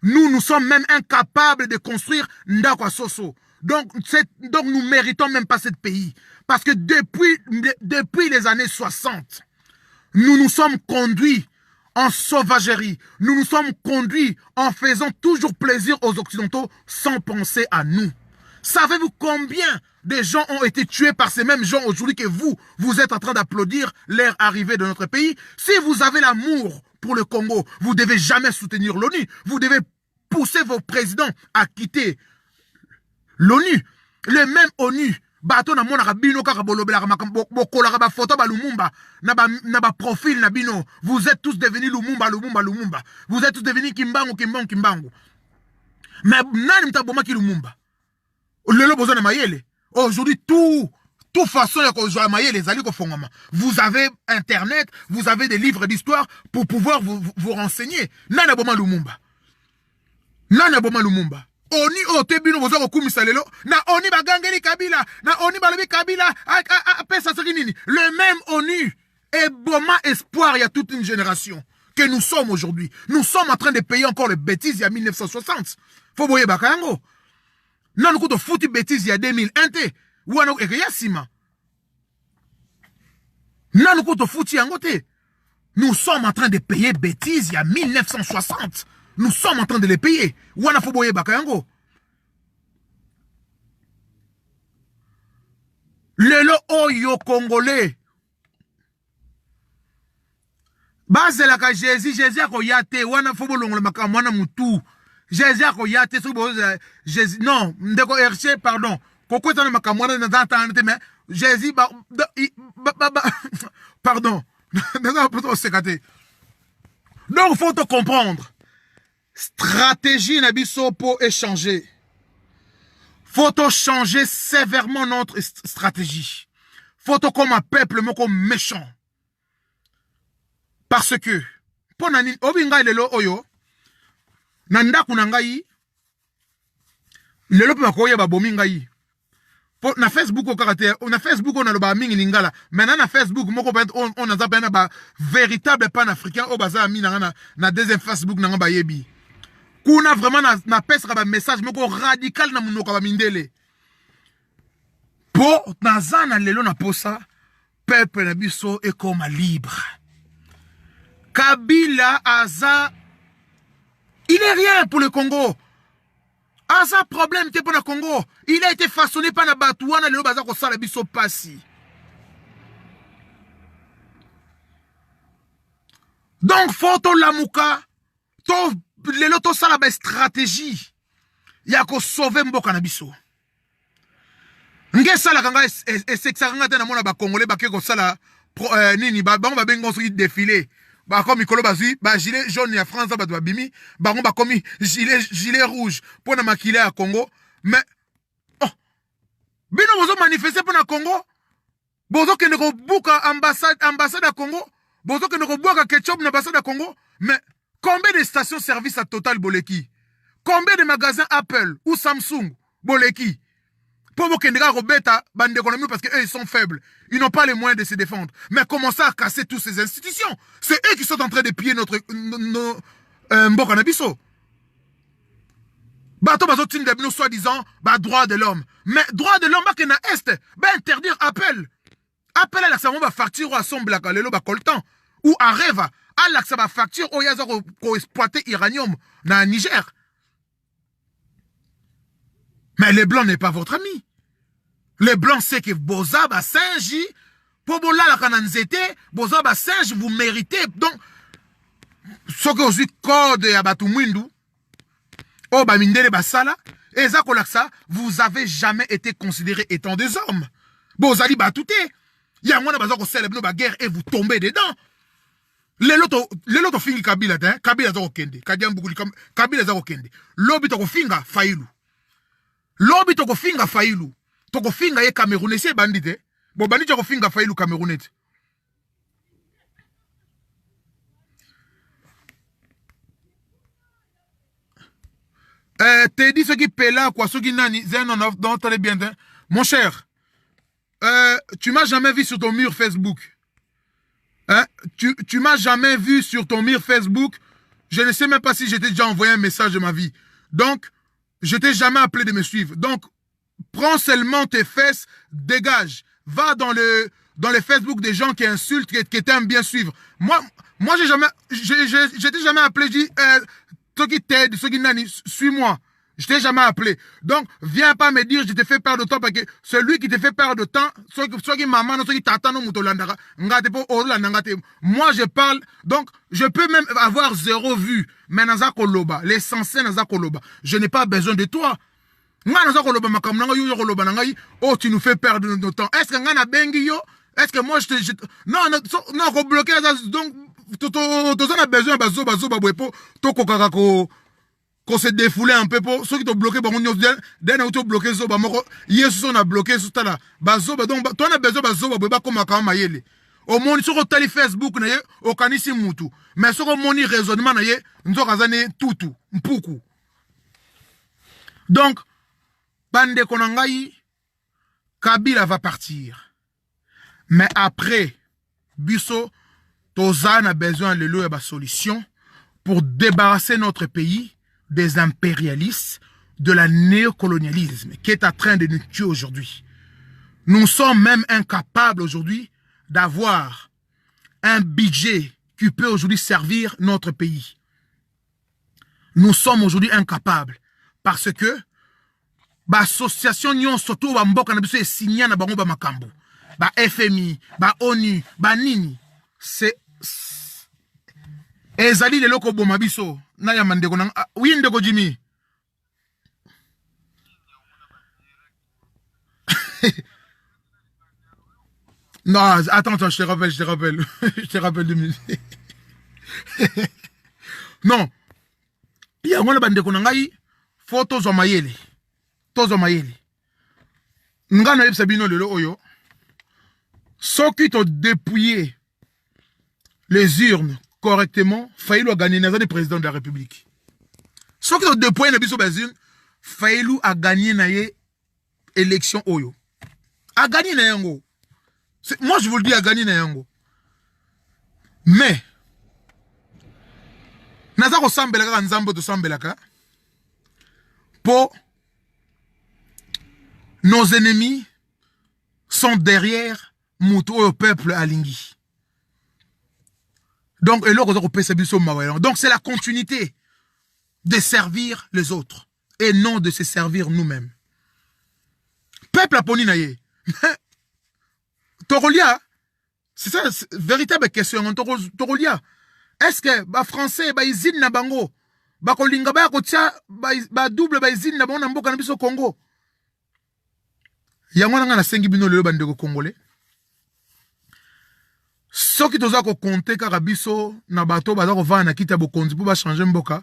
Nous sommes même incapables de construire Ndakwa Soso. Donc, nous méritons même pas ce pays. Parce que depuis les années 60, nous nous sommes conduits en sauvagerie. Nous nous sommes conduits en faisant toujours plaisir aux Occidentaux sans penser à nous. Savez-vous combien de gens ont été tués par ces mêmes gens aujourd'hui que vous êtes en train d'applaudir leur arrivée de notre pays? Si vous avez l'amour pour le Congo, vous ne devez jamais soutenir l'ONU. Vous devez pousser vos présidents à quitter l'ONU. Le même ONU. Bato na mona bino kaka bolobela bokola ba photo ba Lumumba na ba profil na bino. Vous êtes tous devenus Lumumba. Vous êtes tous devenus Kimbangu. Mais nani mtaboma ki Lumumba? Lelo bozo na mayele. Aujourd'hui toute façon ya ko mayele ezali ko fongama. Vous avez internet, vous avez des livres d'histoire pour pouvoir vous renseigner. Nani boma Lumumba? Nani boma Lumumba? Oni otebino bozo kumisa lelo na oni bagangeli Kabila na oni balobi Kabila pesa soki nini. Le même ONU est boma espoir il y a toute une génération que nous sommes aujourd'hui. Nous sommes en train de payer encore les bêtises il y a 1960. Faut boyer bakayango. Non nous foutu bêtises il y a 2001 te ou ano ekeyasima. Non nous foutu yango te. Nous sommes en train de payer bêtises il y a 1960. Nous sommes en train de les payer. Wana foboye bakayango. Lelo oyo congolais. Bazela ka Jésus ako yate wana fobolongola makambo wana mutu. Jésus ako yate so Jésus non, ndeko RC pardon. Koko tana makambo wana nzantante mais Jésus pardon. Donc faut te comprendre. Stratégie nabiso pour échanger. Faut changer sévèrement notre stratégie. Faut comme un peuple comme méchant. Parce que pour nani obinga lelo oyo nanda kunangai lelo pe koya ba bomingai. Pour na Facebook au caractère, on a Facebook on a le ba mingi lingala. Maintenant na Facebook moko on a zapena ba véritable pan-africain au baza mi na deuxième Facebook na ba yebi. Kuna vraiment na pesera ba message moko radical na munoko ba mindele. Po nazana lelo na posa peuple na biso est comme libre. Kabila aza il est rien pour le Congo. Asa problème te pour le Congo. Il a été façonné par la Batouana, le bazar ko sala biso passi. Donc, faut to lamuka, to lelo to sala ba stratégie. Ya ko sauver mboka na biso. Nge sala kanga eseksa kanga te na mona ba Congolais ba ke ko sala nini ba bango ba bengo so défilé. Ba comme mikolo bazui ba gilet jaune ya France ba ba bimi, bango ba komi gilet rouge pour na makile à Congo, mais oh bino bozo manifester pour na Congo. Bozo ke ndeko buka ambassade à Congo. Bozo ke ndeko buka ketchup na ambassade à Congo, mais combien de stations service à Total Boleki? Combien de magasins Apple ou Samsung Boleki? Pour vous qu'ils robeta bande d'économie parce qu'eux ils sont faibles. Ils n'ont pas les moyens de se défendre. Mais commencez à casser toutes ces institutions. C'est eux qui sont en train de piller notre Mboka na biso. Bato bazotine de nous soi-disant droit de l'homme. Mais droit de l'homme qui na est interdire Apple. Apple à l'accès va facture à son black lelo ba coltan ou à Reva à l'accès va facture au yazo ko exploiter uranium na Niger. Mais les blancs n'est pas votre ami. Les blancs c'est que boza ba singe pour bola la kananzete boza ba singe vous méritez donc ce que vous code ya batu mwindu o ba mindele basala et ça kolaksa vous avez jamais été considérés étant des hommes. Bozali batouté. Ya mwana baza ko célébrer ba guerre et vous tombez dedans. Les loto fingi Kabila hein Kabila za ko kende kadiambukuli Kabila za ko kende lobi to ko finga Fayulu. Lobi toko finga Fayulu. Toko finga ye Camerounais c'est bandite. Bon bandite toko finga Fayulu Camerounais. T'es dit ce qui paie là quoi, ce qui nani, non très bien. Mon cher, tu m'as jamais vu sur ton mur Facebook. Hein? Tu m'as jamais vu sur ton mur Facebook. Je ne sais même pas si j'étais déjà envoyé un message de ma vie. Donc je t'ai jamais appelé de me suivre. Donc, prends seulement tes fesses, dégage. Va dans le Facebook des gens qui insultent, qui t'aiment bien suivre. Moi, je t'ai jamais appelé, je dis, ceux qui t'aident, ceux qui nani, suis-moi. Je t'ai jamais appelé. Donc, viens pas me dire, je te fais perdre de temps, parce que celui qui te fait perdre de temps, ceux qui maman, ceux qui t'attendent, moi, je parle, donc, je peux même avoir 0 vue, mais naza koloba, l'essentiel naza koloba. Je n'ai pas besoin de toi. Oh, tu nous fais perdre notre temps. Est-ce que ngana bengi yo? Est-ce que moi, non, non, bloqué, donc, tu as besoin, qu'on se défoule un peu pour ceux qui t'ont bloqué, d'un auto bloqué, yes, on a bloqué, donc, toi, on a besoin, comme mayele. Au monde, sur le Facebook, au kanisi mutu. Mais sur le monde, raisonnement, nous avons tout, mpoukou. Donc, Bande Konangaï, Kabila va partir. Mais après, Bisso, Tozan a besoin de l'eau et de la solution pour débarrasser notre pays des impérialistes, de la néocolonialisme qui est en train de nous tuer aujourd'hui. Nous sommes même incapables aujourd'hui d'avoir un budget qui peut aujourd'hui servir notre pays. Nous sommes aujourd'hui incapables parce que l'association Nyon Soto Mboka na biso est signée na bango ba makambo. Ba FMI, ba ONU, ba nini. C'est ezali lelo ko boma biso na ya mandeko na oui ndeko Jimmy. Non, attends, je te rappelle. Je te rappelle 2 minutes. Non. Il y a un bandeko na ngai photo zo mayele. Tozo mayele. Nga na yebisa bino lelo oyo. Soki to dépouiller les urnes correctement, Fayulu a gagné le président de la République. Soki to dépouiller na biso les urnes, Fayulu a gagné na élection oyo. A gagné na yango. Moi je vous le dis, a gagné na yango. Mais naza ko sambelaka nzambo to sambelaka pour nos ennemis sont derrière Moutou au peuple alingi. Donc donc c'est la continuité de servir les autres. et non de se servir nous-mêmes. Peuple aponi na ye. Torolia, c'est ça, véritable question. Torolia, est-ce que les Français, les izine na bango, bakolinga ba kotia ba double ba izine na bango na mboka na biso Congo. Yango nga na sengi bino lelo bandeko congolais. Soki toza ko compter kaka biso na bato baza ko vana na kiti ya bokonzi pour ba changer mboka,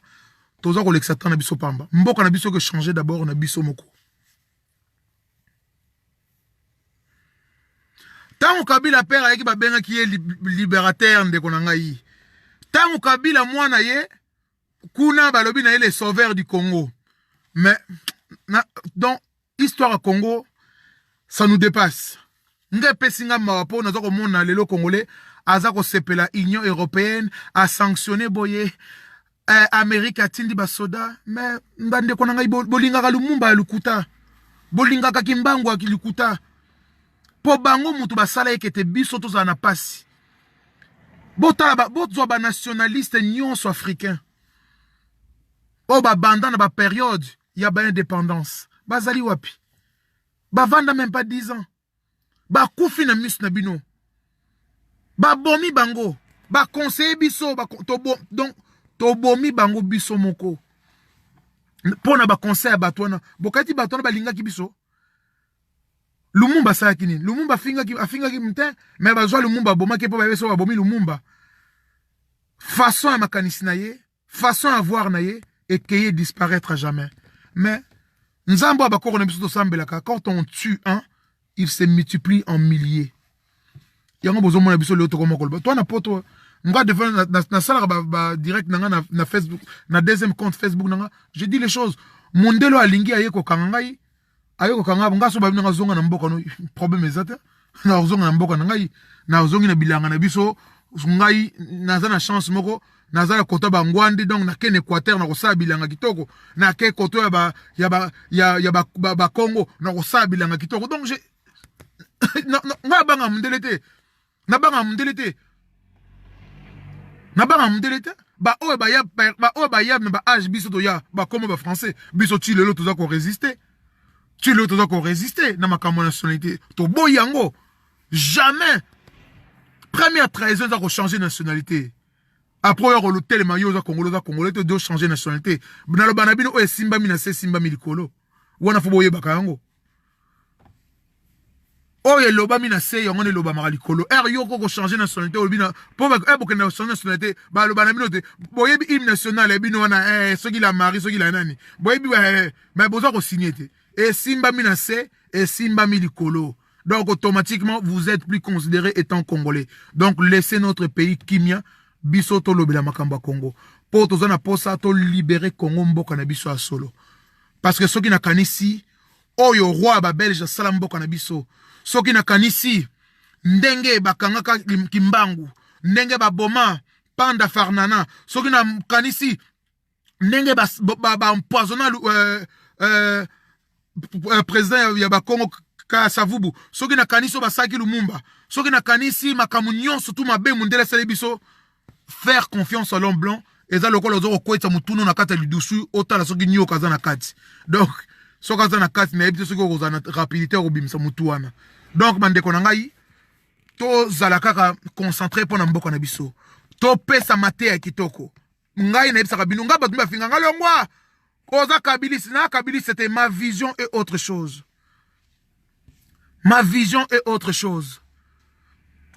toza ko lekisa na biso pamba. Mboka na biso que changer d'abord na biso moko. Tango Kabila père ayeki ba benga ki est libérateur ndeko na ngai. Tango Kabila mwana ye kuna balobi na ye les sauveurs du Congo. Mais donc histoire à Congo ça nous dépasse. Nga pesinga mawapo nazo ko mona lelo congolais aza ko sepela Union européenne a sanctionné boye Amérique atindi ba soda mais ndande ko ngai bolinga ka Lumumba lukuta. Bolinga ka Kimbangu akilukuta. Po bango mutu basala ekete biso to za na pasi. Botala botzo ba nationaliste nyonso africain. O ba banda na ba période ya ba indépendance. Bazali wapi? Ba vanda même pas 10 ans. Ba koufi na mis na bino. Ba bomi bango. Ba conseiller biso donc to bomi bango biso moko. Pona ba conseil batwana. Bokati batwana balinga ki biso. Lumumba sa kini. Lumumba afinga ki mte mais bazwa Lumumba boma ke po ba beso ba bomi Lumumba. Façon à makanisi na ye, façon à voir na ye et qu'il disparaître à jamais. Mais Nzambo abakoro na biso to sambelaka quand on tue un il se multiplie en milliers. Yango bozo mona biso le to komo kolba. Toi na poto nga devant na sala ba direct na Facebook, na deuxième compte Facebook nanga, je dis les choses. Mondelo alingi ayeko kangai, ayeko kanga ngaso ba nga zonga na mboka no problème ezata. Na zonga na mboka ngai, na zongi na bilanga na biso, ngai naza na chance moko. Nazala kota ba ngwandi donc na ken Équateur na kosa bilanga kitoko na ke koto ya ba Congo na kosa bilanga kitoko donc j'ai na banga mundelete na banga mundelete ba o ba ya na ba âge biso to ya ba comme ba français biso ti lelo toza ko résister na makambo nationalité to boyango jamais première trahison za ko changer nationalité. Après, il y a le maillot congolais, tu dois changer de nationalité. Dans le banabino, il y a Simba Minase, Simba Milikolo. Ou on a fait Bakayango. Oh, il y a l'Oba Minase, il y a l'Oba Maralikolo. Er, yo, ko changer de nationalité, ou bien, pour que changer de nationalité, bah, le banabino, boye hymne national, et bino, ceux qui la marient, ceux qui la nani. Boye, mais besoin qu'on signe. Et Simba Minase, et Simba Milikolo. Donc, automatiquement, vous êtes plus considéré étant congolais. Donc, laissez notre pays Kimia. Biso to lobela makamba Congo. Po toza na posa to libérer Congo mboka na biso a solo. Parce que soki na kanisi oyo roi ba belge sala mboka na biso. Soki na kanisi ndenge bakangaka Kimbangu, ndenge ba boma Panda Farnana, soki na kanisi ndenge ba empoisonna président ya ba Congo ka Savubu. Soki na kanisi ba saki Lumumba. Soki na kanisi makamunyon surtout mabe mundele sala biso. Faire confiance à l'homme blanc et ça le col aux koita mutuno na kata lidusu ota la soki nyo kaza na kati donc so kaza na kati na ebite soki ko na rapidité ko bimisa mutuana donc bandeko na ngai to zala kaka concentré pour na mboka na biso to pesa mate ya kitoko ngai na ebisa kabino nga batumba finga ngalo ngwa koza kabilis na kabilis c'était ma vision et autre chose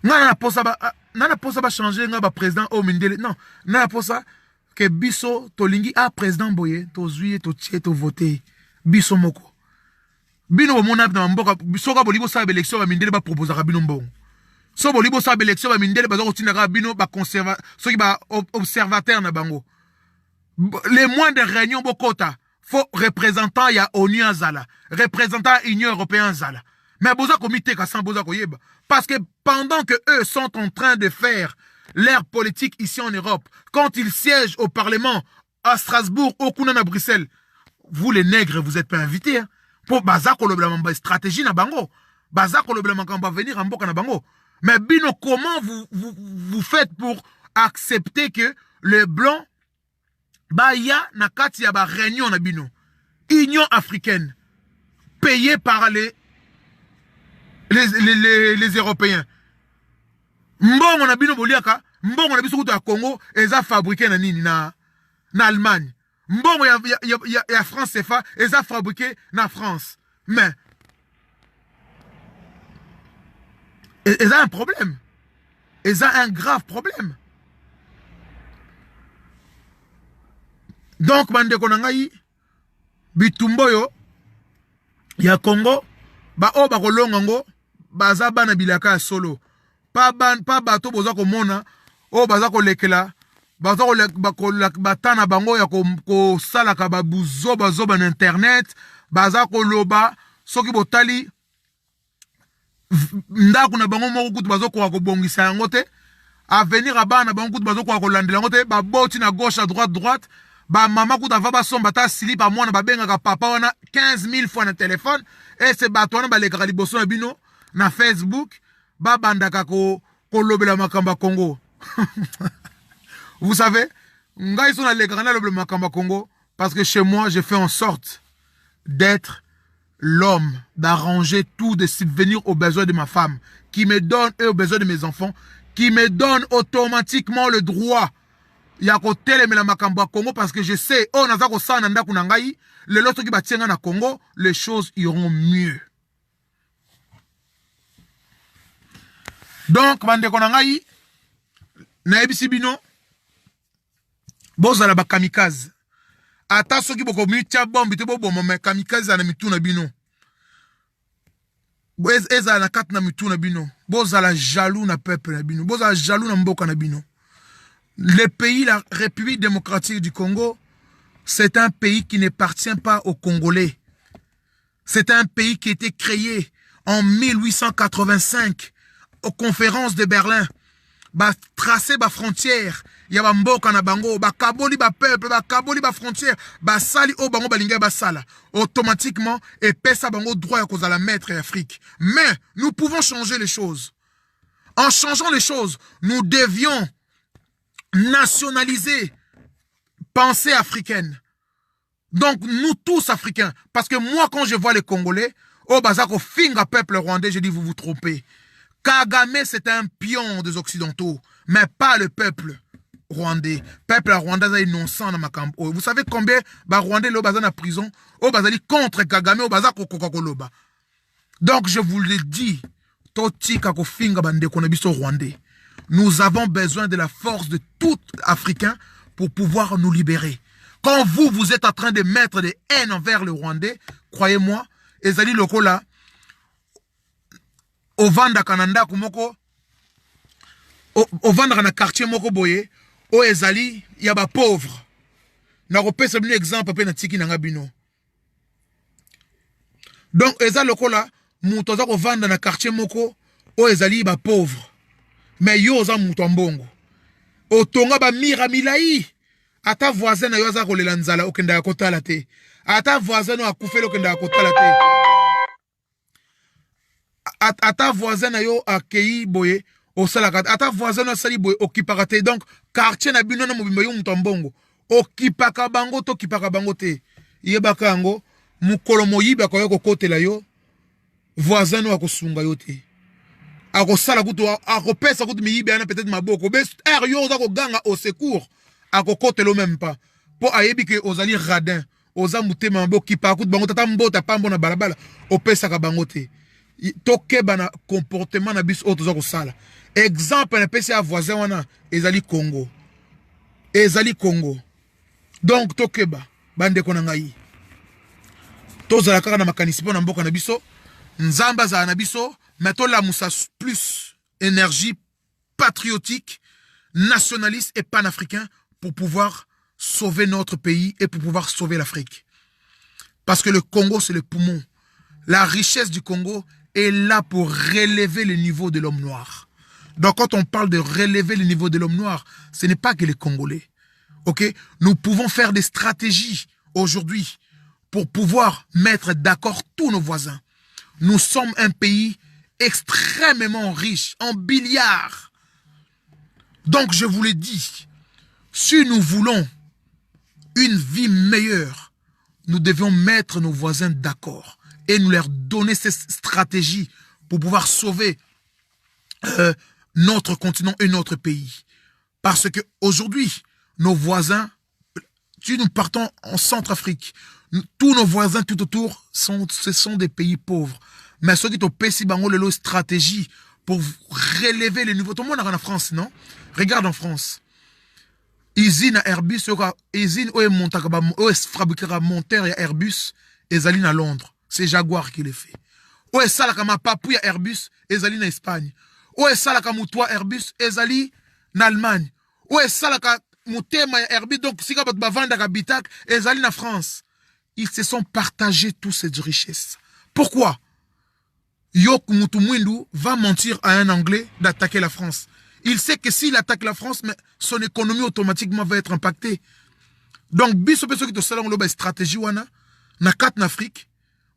nana posa ba changer nga ba président o mindele non nana posa que biso to lingi a président boye to zuye to tie to voter biso moko bino bo mona na mboka biso ka bolibo sa élection ba mindele ba proposer ka bino mbongo so bolibo sa élection ba mindele ba zo tinda ka bino ba conserva so ki ba observateur na bango les mois de réunion bokota faut représentant ya ONU azala représentant Union européenne azala. Mais boza comité kassan boza koyeba parce que pendant que eux sont en train de faire leur politique ici en Europe, quand ils siègent au Parlement à Strasbourg, au Kounan à Bruxelles, vous les nègres vous êtes pas invités hein, pour bazako le blanc stratégie na bango, bazako le blanc va venir en boka na bango. Mais bino comment vous faites pour accepter que le blanc ba ya na kati ya ba réunion na bino Union africaine, payée par les Européens. Mbongo na bino boliaka, mbongo na biso kutu ya Congo, eza fabriqué na nini na Allemagne. Mbongo ya France CFA, eza fabriqué na France. Mais, eza un problème. Eza un grave problème. Donc, bande konangai, bitumboyo, ya Congo, ba o ba kolongango, baza bana bilaka solo. Pa bato boza komona, o baza kolekela, baza batana bango ya ko salaka babuzo bazoba na internet, baza koloba, soki botali, ndako na bango moko kutu bazo kwa kobongisa yango te, avenir a bana bango kutu bazo kwa kolandela yango te, ba boti na gauche à droite, ba mama kutu ava ba somba ta slip a mwana ba benga ka papa wana 15 000 fois na téléphone, et se bato wana ba lekaka liboso na bino na Facebook, ba bandaka ko lobela makamba Congo. Vous savez, ngai so na lekaka na lobela makamba Congo parce que chez moi je fais en sorte d'être l'homme, d'arranger tout, de subvenir aux besoins de ma femme, qui me donne, et aux besoins de mes enfants, qui me donne automatiquement le droit. Ya ko telemela makambo Congo parce que je sais, oh nazako sa nanda kunangai, le loto ki batienga na Congo, les choses iront mieux. Donc, bande konangai, na ebisi bino, bozala ba kamikaze. Ata soki boko mitia bombi te bobo me kamikaze na mitu na bino. Eza na kat na mitu na bino. Bozala jaloux na peuple na bino. Bozala jaloux na mboka na bino. Le pays, la République démocratique du Congo, c'est un pays qui n'appartient pas aux Congolais. C'est un pays qui a été créé en 1885 aux conférences de Berlin. Ba tracer ba frontière, ya ba mboka na bango, ba kaboli ba peuple, ba kaboli ba frontière, ba sali o bango balinga ba sala. Automatiquement, et pesa bango droit à cause de la maître Afrique. Mais nous pouvons changer les choses. En changeant les choses, nous devions nationaliser pensée africaine. Donc nous tous africains, parce que moi quand je vois les Congolais, oh bazako finga peuple rwandais, je dis vous vous trompez. Kagame, c'est un pion des Occidentaux, mais pas le peuple rwandais. Peuple rwandais, c'est innocent dans ma camp. Vous savez combien de Rwandais sont en prison? Ils sont contre Kagame, ils sont contre. Donc, je vous le dis, nous avons besoin de la force de tout Africain pour pouvoir nous libérer. Quand vous êtes en train de mettre des haines envers le Rwandais, croyez-moi, Ezali Lokola, au vanda kananda kumoko au vanda na quartier moko boye o ezali ya ba pauvre na kopesa bino exemple pe na tiki na ngabino. Donc ezali lokola muto za ko vanda na quartier moko o ezali ba pauvre mais yo za muto mbongo o tonga ba mira milai ata voisin na yo za ko lela nzala okenda ya kotala te ata voisin no akufela okenda ya kotala te. Ata voisin na yo akei boye o salaka ata voisin na sali boye okipaka te. Donc quartier na bino na mobimba yo muto mbongo okipaka bango to kipaka bango te yebaka yango mukolo moyiba ko yoko kotela yo voisin no akosunga yo te akosala kutu akopesa kutu miyiba na peut-être maboko be yo za ko ganga au secours akokotelo même pas po ayebi ke ozali radin oza mutema maboko kipaka kutu bango tata mbota pambo na balabala opesa ka bango te. Tokeba na comportement na bis autres ko sala. Exemple na pesi a voisin wana ezali Congo. Ezali Congo. Donc tokeba bande ko na ngai. Tozala kaka na makanisi po na mboka na biso. Nzamba za na biso, meto la musa plus énergie patriotique, nationaliste et panafricain pour pouvoir sauver notre pays et pour pouvoir sauver l'Afrique. Parce que le Congo c'est le poumon. La richesse du Congo est là pour relever le niveau de l'homme noir. Donc quand on parle de relever le niveau de l'homme noir, ce n'est pas que les Congolais. Ok? Nous pouvons faire des stratégies aujourd'hui pour pouvoir mettre d'accord tous nos voisins. Nous sommes un pays extrêmement riche en milliards. Donc je vous l'ai dit, si nous voulons une vie meilleure, nous devions mettre nos voisins d'accord et nous leur donner ces stratégies pour pouvoir sauver notre continent et notre pays. Parce que aujourd'hui, nos voisins, si nous partons en Centrafrique, tous nos voisins tout autour, ce sont des pays pauvres. Mais ceux qui ont pessi bango stratégie pour relever les niveaux. Tout le monde a en France, non? Regarde en France. Usine à Airbus, usine où est fabriqué moteur et Airbus, et Zaline à Londres. C'est Jaguar qui les fait. Où est ça la kama papouille à Airbus, et Zaline en Espagne. Où est ça la kamoutoua Airbus, et Zaline en Allemagne. Où est ça la kamoutéma Airbus, donc si vous avez un bitak, et Zaline en France. Ils se sont partagés toutes ces richesses. Pourquoi? Yok Moutoumouindou va mentir à un Anglais d'attaquer la France. Il sait que s'il attaque la France, mais son économie automatiquement va être impactée. Donc, biso peso qui te salon loba stratégie wana na kat na Afrique.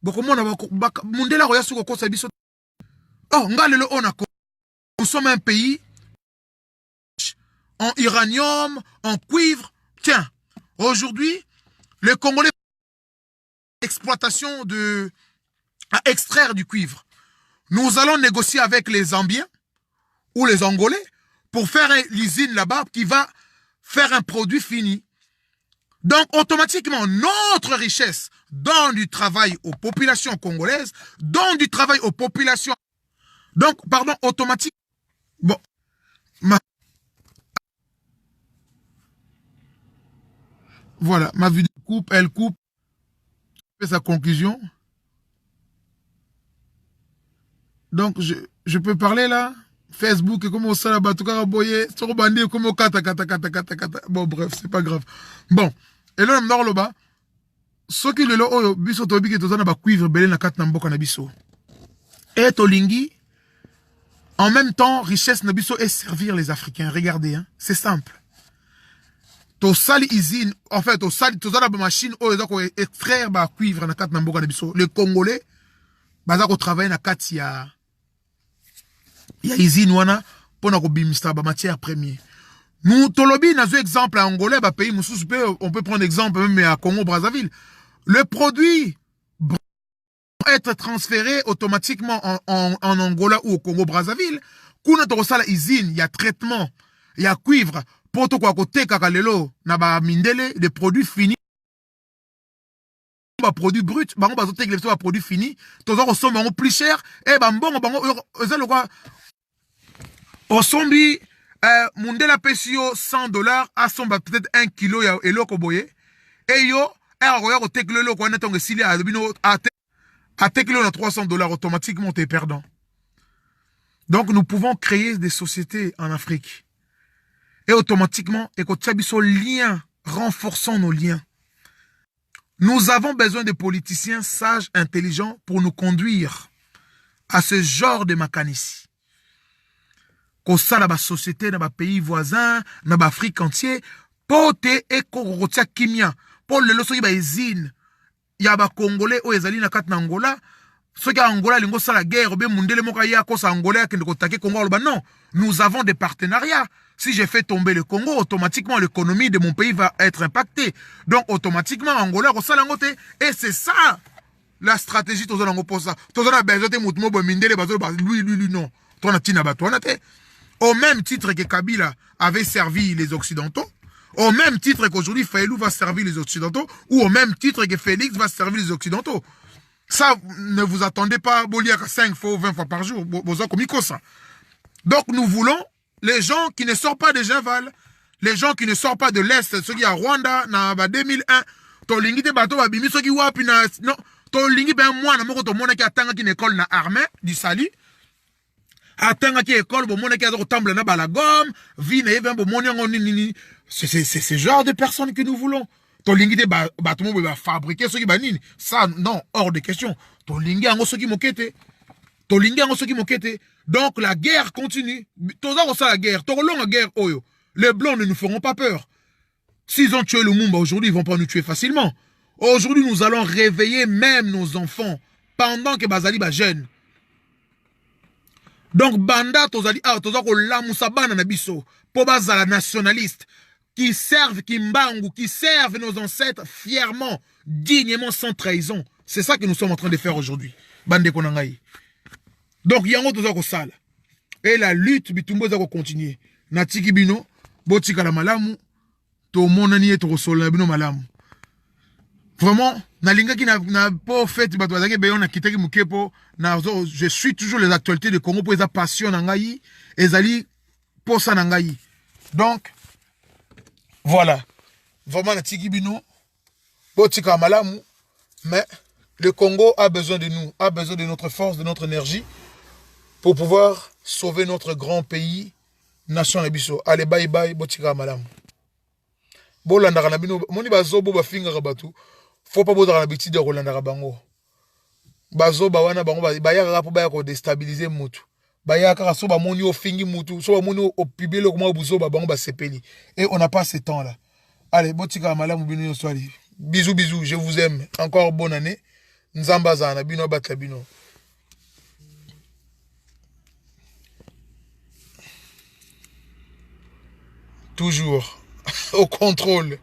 Boko mona mundela roya suko kosa biso. Oh, ngalelo onako. Nous sommes un pays en uranium, en cuivre. Tiens, aujourd'hui, les Congolais exploitation à extraire du cuivre. Nous allons négocier avec les Zambiens ou les Angolais pour faire l'usine là-bas qui va faire un produit fini. Donc, automatiquement, notre richesse donne du travail aux populations congolaises, donne du travail aux populations. Donc, pardon, automatique. Bon. Voilà, ma vidéo coupe, elle coupe. Fait sa conclusion. Donc, je peux parler là? Facebook, comment ça là-bas, tout cas, sur bandit, comment kata. Bon, bref, c'est pas grave. Bon. Et là, on là-bas. Ce qui est là, oh, biso tobi qui tozana ba cuivre belé na kat na mboka na biso. Et tolingi, en même temps, richesse na biso est servir les Africains. Regardez, hein, c'est simple. To sali usine, en fait, to sali, tozana ba machine, oh, ils ont extraire ba cuivre na kat na mboka na biso. Les Congolais, baza ko travailler na kat ya usine wana, pour na ko bimista ba matière première. Nous, tolobi, na zo exemple à Angolais, ba pays, on peut prendre exemple même à Congo-Brazzaville. Le produit va être transféré automatiquement en Angola ou au Congo-Brazzaville. Kuna torosala usine, il y a traitement, il y a cuivre, poto kwa kote kakalelo, na ba mindele, des produits finis, ba produits bruts, bango ba zote ba produits finis, tozo ko somba plus cher, et bango ezalo kwa osombi mundela pesio $100 à somba peut-être 1 kilo ya eloko boye, et yo alors, à $300 automatiquement, tu es perdant. Donc, nous pouvons créer des sociétés en Afrique. Et automatiquement, lien, renforçons nos liens. Nous avons besoin de politiciens sages, intelligents pour nous conduire à ce genre de mécanisme. Qu'on ça dans la société, dans les pays voisins, dans l'Afrique entière, pote et korotia kimia. Pour le loso yiba usine ya ba Congolais o ezali na kat na Angola, ceux qui a Angola lingo sa la guerre be mundele moka ya ko sa Angolais qui ne kotake Congo ba non, nous avons des partenariats. Si je fais tomber le Congo, automatiquement l'économie de mon pays va être impactée. Donc automatiquement Angola ko sa langote, et c'est ça la stratégie tozo lango pour ça. Tozo na bezote mutmo bo mindele bazo ba lui non. Toi na tina ba toi na te. Au même titre que Kabila avait servi les Occidentaux, au même titre qu'aujourd'hui, Faïlou va servir les Occidentaux, ou au même titre que Félix va servir les Occidentaux. Ça, ne vous attendez pas à lire 5 fois ou 20 fois par jour. Donc, nous voulons les gens qui ne sortent pas de Javal, les gens qui ne sortent pas de l'Est, ceux qui à Rwanda, na 2001, tolingi te bato ba bimi ceux qui wapi na non, tolingi ben moi na moko to mona ki atanga ki école na armée du salut. Atanga ki école bo mona ki azo tambla na balagom, vi na even bo mona ngoni nini. C'est ce genre de personnes que nous voulons. Ton lingi de bâtiment va fabriquer ce qui banine. Ça, non, hors de question. Ton lingi a ce qui moquette. Ton lingi a ce qui moquette. Donc la guerre continue. Tous ça la guerre. Ton long la guerre, oyo. Les blancs ne nous feront pas peur. S'ils ont tué le Mumba aujourd'hui, ils vont pas nous tuer facilement. Aujourd'hui, nous allons réveiller même nos enfants pendant que Bazali ba jeune. Donc banda tozali toza ko la musabana na biso po bazala nationaliste. qui servent Kimbangu, qui servent nos ancêtres fièrement, dignement, sans trahison. C'est ça que nous sommes en train de faire aujourd'hui. Bande Konangaï. Donc, yango toza ko sala. Et la lutte, bitumbo za ko continuer. Natiki bino, botika la malamu, to monani et to sola bino malamu. Vraiment, nalinga qui n'a pas fait, je suis toujours les actualités de Congo pour les passion nangaï, et ali pour ça nangaï. Donc, voilà. Vraiment, natiki bino, botika malamu, mais le Congo a besoin de nous, a besoin de notre force, de notre énergie, pour pouvoir sauver notre grand pays, nation Nabiso. Allez, bye bye, botika malamu. Bolandaka na bino, moni bazobo bafinga rabatu. Faut pas bozala na biti de Rolanda bango. Bazo ba wana bango ba ya rapo ba ko déstabiliser mutu. Ba ya ka so ba moni o fingi mutu, so ba moni o pibele comment buzo ba bango ba sepeli. Et on n'a pas ce temps là. Allez, botika malamu bino yo swali. Bisous bisous, je vous aime. Encore bonne année. Nzamba zana bino batla bino. Toujours au contrôle.